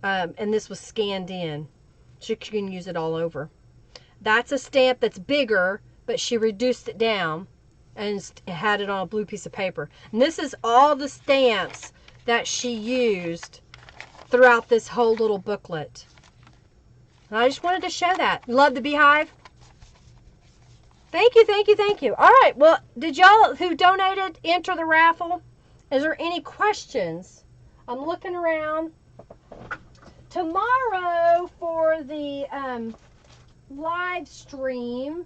And this was scanned in. So you can use it all over. That's a stamp that's bigger, but she reduced it down and had it on a blue piece of paper. And this is all the stamps that she used throughout this whole little booklet. And I just wanted to show that. Love the beehive? Thank you, thank you, thank you. All right, well, did y'all who donated enter the raffle? Is there any questions? I'm looking around. Tomorrow for the live stream,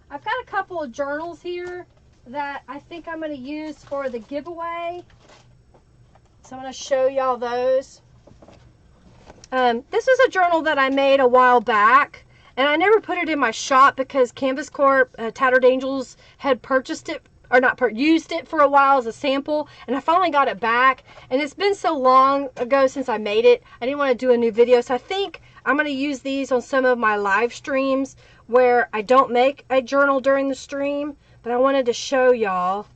I've got a couple of journals here that I think I'm going to use for the giveaway. So I'm going to show y'all those. This is a journal that I made a while back, and I never put it in my shop because Canvas Corp, Tattered Angels, had purchased it, or not used it for a while as a sample, and I finally got it back. And it's been so long ago since I made it, I didn't want to do a new video. So I think I'm going to use these on some of my live streams where I don't make a journal during the stream, but I wanted to show y'all.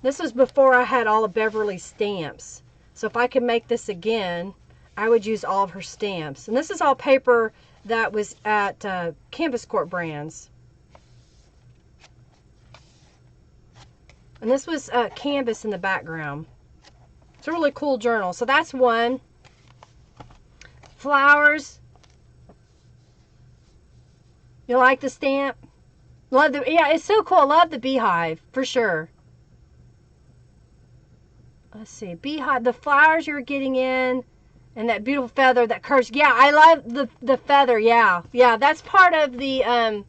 This was before I had all of Beverly's stamps. So if I could make this again, I would use all of her stamps. And this is all paper that was at Canvas Corp brands. And this was canvas in the background. It's a really cool journal. So that's one. Flowers. You like the stamp? Love the, yeah, it's so cool. I love the beehive, for sure. Let's see, beehive, the flowers you're getting in, and that beautiful feather that curves. Yeah, I love the feather, yeah. Yeah, that's part of the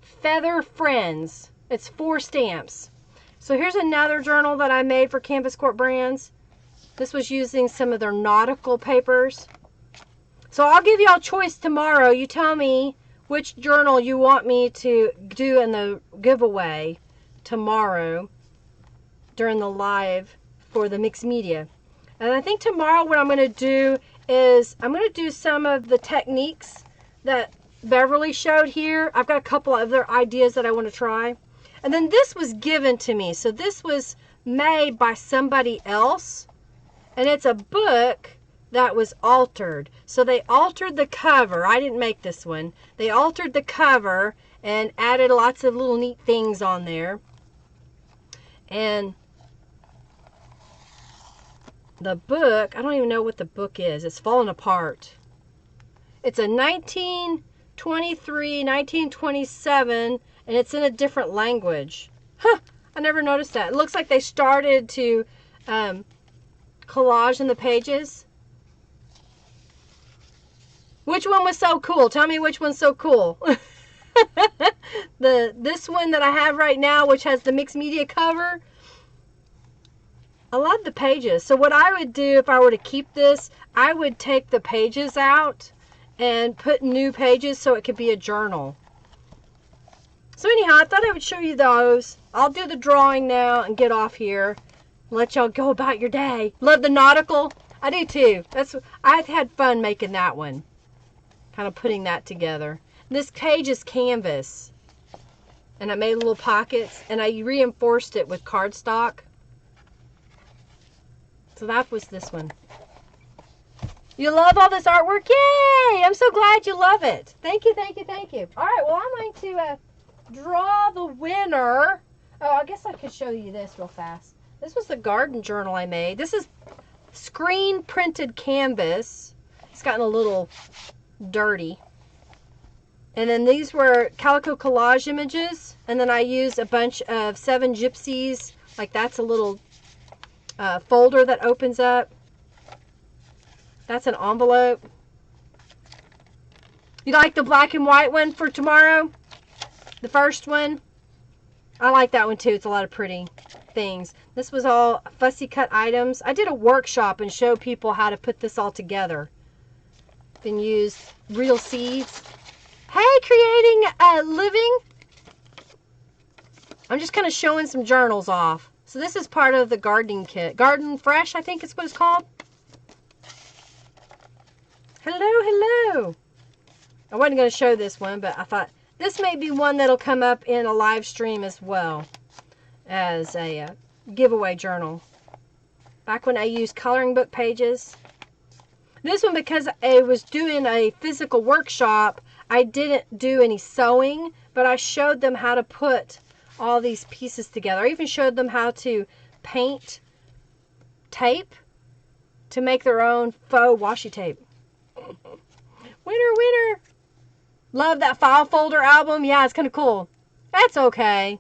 Feather Friends. It's 4 stamps. So here's another journal that I made for Canvas Corp brands. This was using some of their nautical papers. So I'll give y'all choice tomorrow. You tell me which journal you want me to do in the giveaway tomorrow during the live for the mixed media. And I think tomorrow what I'm going to do is I'm going to do some of the techniques that Beverly showed here. I've got a couple other ideas that I want to try. And then this was given to me. So this was made by somebody else. And it's a book that was altered. So they altered the cover. I didn't make this one. They altered the cover and added lots of little neat things on there. And the book, I don't even know what the book is. It's falling apart. It's a 1923, 1927, and it's in a different language. Huh, I never noticed that. It looks like they started to collage in the pages. Which one was so cool? Tell me which one's so cool. This one that I have right now, which has the mixed media cover. I love the pages. So what I would do if I were to keep this, I would take the pages out and put new pages so it could be a journal. So anyhow, I thought I would show you those. I'll do the drawing now and get off here. Let y'all go about your day. Love the nautical. I do too. I had fun making that one. Kind of putting that together. This page is canvas. And I made little pockets and I reinforced it with cardstock. So that was this one. You love all this artwork? Yay! I'm so glad you love it. Thank you, thank you, thank you. All right, well, I'm going to draw the winner. Oh, I guess I could show you this real fast. This was the garden journal I made. This is screen printed canvas. It's gotten a little dirty. And then these were calico collage images. And then I used a bunch of 7 Gypsies. Like that's a little folder that opens up. That's an envelope. You like the black and white one for tomorrow? The first one? I like that one too. It's a lot of pretty. things. This was all fussy cut items. I did a workshop and showed people how to put this all together. Then use real seeds. Hey, creating a living. I'm just kind of showing some journals off. So this is part of the gardening kit. Garden Fresh, I think is what it's called. Hello, hello. I wasn't going to show this one, but I thought this may be one that'll come up in a live stream as well as a giveaway journal. Back when I used coloring book pages. This one, because I was doing a physical workshop, I didn't do any sewing, but I showed them how to put all these pieces together. I even showed them how to paint tape to make their own faux washi tape. Winner. Love that file folder album. Yeah, it's kind of cool. That's okay.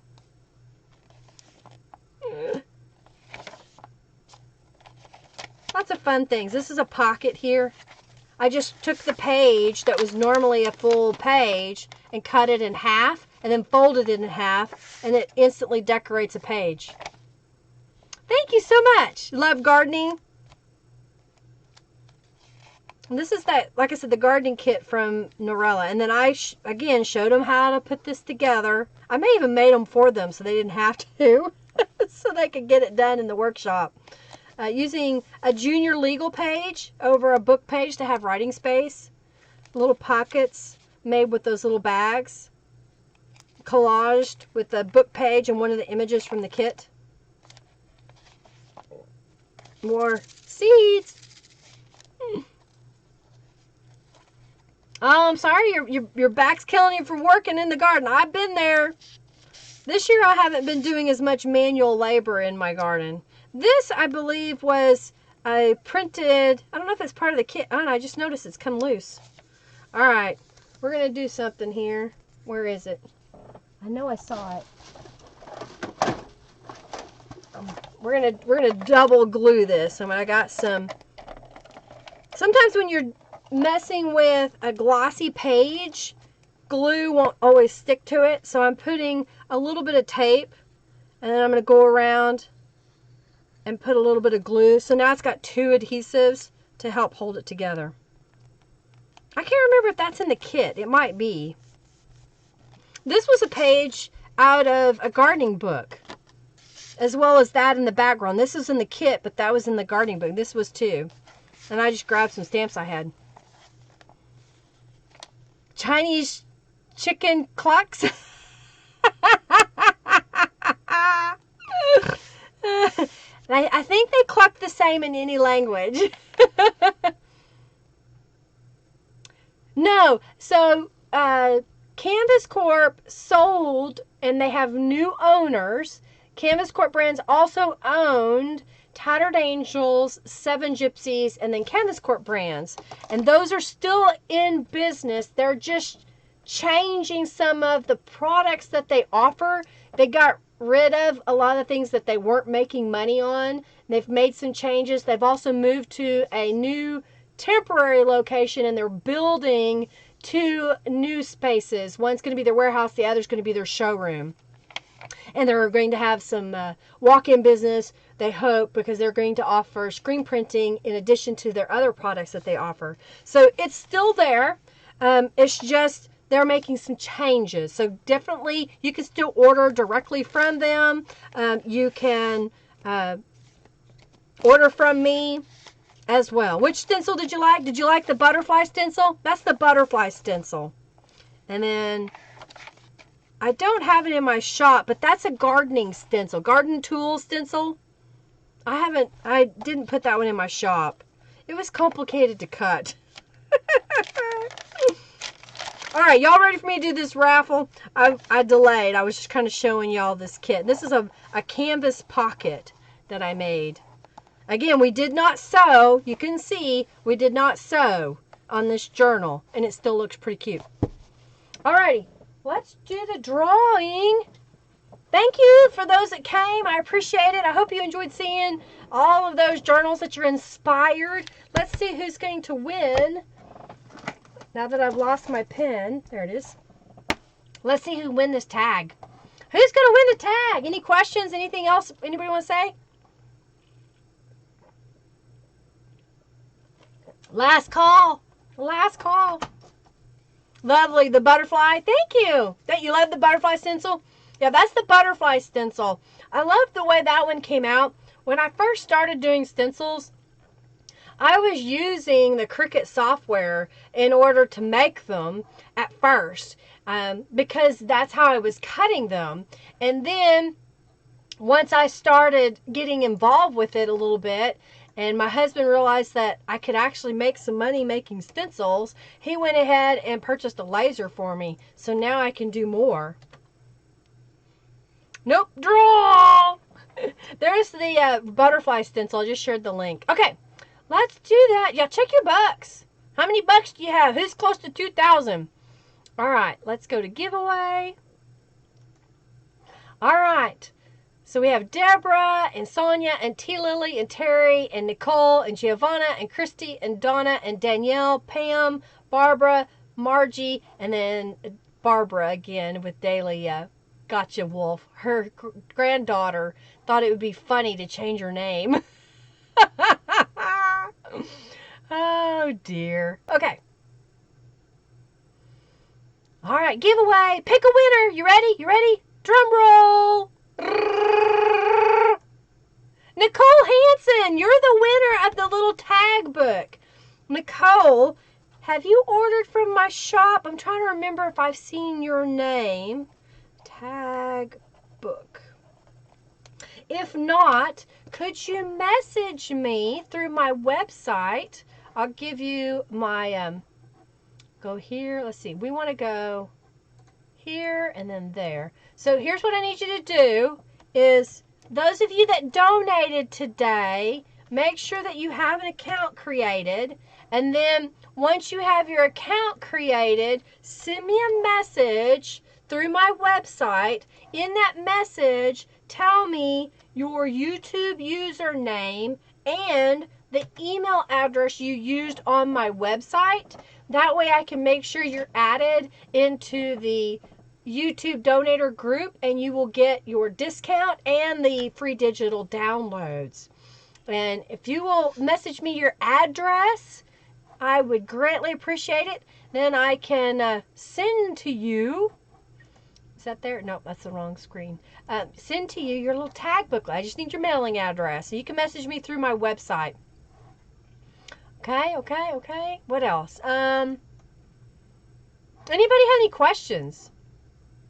Lots of fun things. This is a pocket here. I just took the page that was normally a full page and cut it in half and then folded it in half, and it instantly decorates a page. Thank you so much. Love gardening. And this is that, like I said, the gardening kit from Norella. And then I, again, showed them how to put this together. I may even made them for them so they didn't have to, so they could get it done in the workshop. Using a junior legal page over a book page to have writing space. Little pockets made with those little bags. Collaged with the book page and one of the images from the kit. More seeds. Oh, I'm sorry, your back's killing you from working in the garden. I've been there. This year I haven't been doing as much manual labor in my garden. This, I believe, was a printed, I don't know if it's part of the kit. Oh, no, I just noticed it's come loose. All right, we're going to do something here. Where is it? I know I saw it. We're gonna double glue this. I got some. Sometimes when you're messing with a glossy page, glue won't always stick to it. So I'm putting a little bit of tape, and then I'm gonna go around and put a little bit of glue. So now it's got two adhesives to help hold it together. I can't remember if that's in the kit. It might be. This was a page out of a gardening book, as well as that in the background. This was in the kit, but that was in the gardening book. This was too. And I just grabbed some stamps I had. Chinese chicken clucks. I think they cluck the same in any language. No, so Canvas Corp sold, and they have new owners. Canvas Corp Brands also owned Tattered Angels, Seven Gypsies, and then Canvas Corp Brands. And those are still in business. They're just changing some of the products that they offer. They got rid of a lot of things that they weren't making money on. They've made some changes. They've also moved to a new temporary location, and they're building two new spaces. One's going to be their warehouse. The other's going to be their showroom. And they're going to have some walk-in business, they hope, because they're going to offer screen printing in addition to their other products that they offer. So it's still there. It's just they're making some changes. So definitely you can still order directly from them. You can order from me as well. Which stencil did you like? Did you like the butterfly stencil? That's the butterfly stencil. And then I don't have it in my shop, but that's a gardening stencil. Garden tool stencil. I didn't put that one in my shop. It was complicated to cut. All right, y'all ready for me to do this raffle? I delayed. I was just kind of showing y'all this kit. This is a canvas pocket that I made. Again, we did not sew. You can see we did not sew on this journal, and it still looks pretty cute. All righty, let's do the drawing. Thank you for those that came. I appreciate it. I hope you enjoyed seeing all of those journals, that you're inspired. Let's see who's going to win. Now that I've lost my pen, there it is. Let's see who win this tag. Who's going to win the tag? Any questions? Anything else anybody want to say? Last call. Last call. Lovely. The butterfly. Thank you. That you love the butterfly stencil? Yeah, that's the butterfly stencil. I love the way that one came out. When I first started doing stencils, I was using the Cricut software in order to make them at first, because that's how I was cutting them. And then once I started getting involved with it a little bit, and my husband realized that I could actually make some money making stencils, he went ahead and purchased a laser for me. So now I can do more. Nope, draw! There's the butterfly stencil. I just shared the link. Okay, let's do that. Yeah, check your bucks. How many bucks do you have? Who's close to 2,000? All right, let's go to giveaway. All right. So we have Deborah and Sonia and T. Lily and Terry and Nicole and Giovanna and Christy and Donna and Danielle, Pam, Barbara, Margie, and then Barbara again with Daily Gotcha Wolf. Her granddaughter thought it would be funny to change her name. Oh dear. Okay. All right, giveaway. Pick a winner. You ready? You ready? Drum roll. Nicole Hansen, you're the winner of the little tag book. Nicole, have you ordered from my shop? I'm trying to remember if I've seen your name. Tag book. If not, could you message me through my website? I'll give you my, go here. Let's see. We want to go here and then there. So here's what I need you to do is, those of you that donated today, make sure that you have an account created. And then once you have your account created, send me a message through my website. In that message, tell me your YouTube username and the email address you used on my website. That way I can make sure you're added into the YouTube donator group, and you will get your discount and the free digital downloads. And if you will message me your address, I would greatly appreciate it. Then I can send to you, is that there? No, that's the wrong screen. Send to you your little tag booklet. I just need your mailing address. So you can message me through my website. Okay. What else? Anybody have any questions?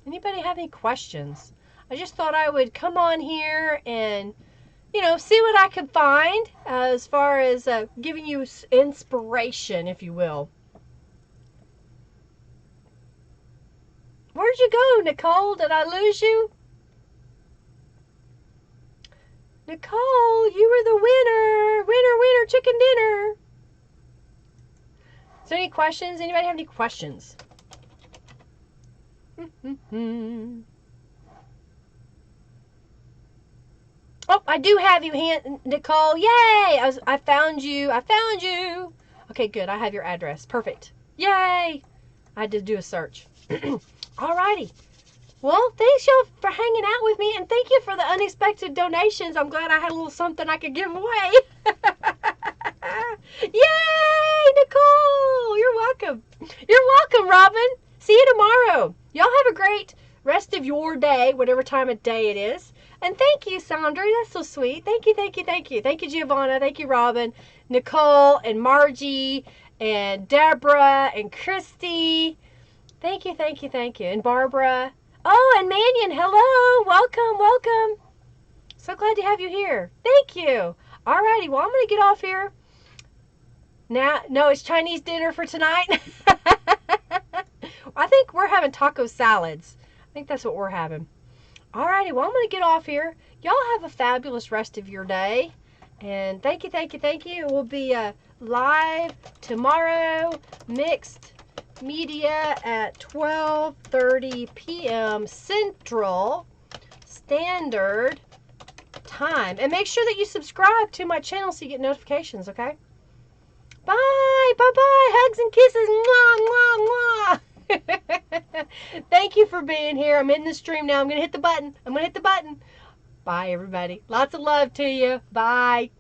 Anybody have any questions? I just thought I would come on here and, see what I could find as far as giving you inspiration, if you will. Where'd you go, Nicole? Did I lose you? Nicole, you were the winner. Winner, chicken dinner. Is there any questions? Anybody have any questions? Oh, I do have you, Nicole. Yay! I found you. Okay, good. I have your address. Perfect. Yay! I had to do a search. Alrighty. Well, thanks y'all for hanging out with me, and thank you for the unexpected donations. I'm glad I had a little something I could give away. Yay, Nicole! You're welcome. You're welcome, Robin. See you tomorrow. Y'all have a great rest of your day, whatever time of day it is. And thank you, Sandra. That's so sweet. Thank you. Thank you, Giovanna. Thank you, Robin, Nicole, and Margie, and Deborah, and Christy. Thank you. And Barbara. Oh, and Mannion, hello. Welcome. So glad to have you here. Thank you. Alrighty, well, I'm going to get off here. Now, no, it's Chinese dinner for tonight. I think we're having taco salads. I think that's what we're having. Alrighty, well, I'm going to get off here. Y'all have a fabulous rest of your day. And thank you. We'll be live tomorrow, mixed media at 12:30 p.m. Central Standard Time. And make sure that you subscribe to my channel so you get notifications, okay? Bye. Hugs and kisses. Mwah, mwah, mwah. Thank you for being here. I'm in the stream now. I'm going to hit the button. Bye, everybody. Lots of love to you. Bye.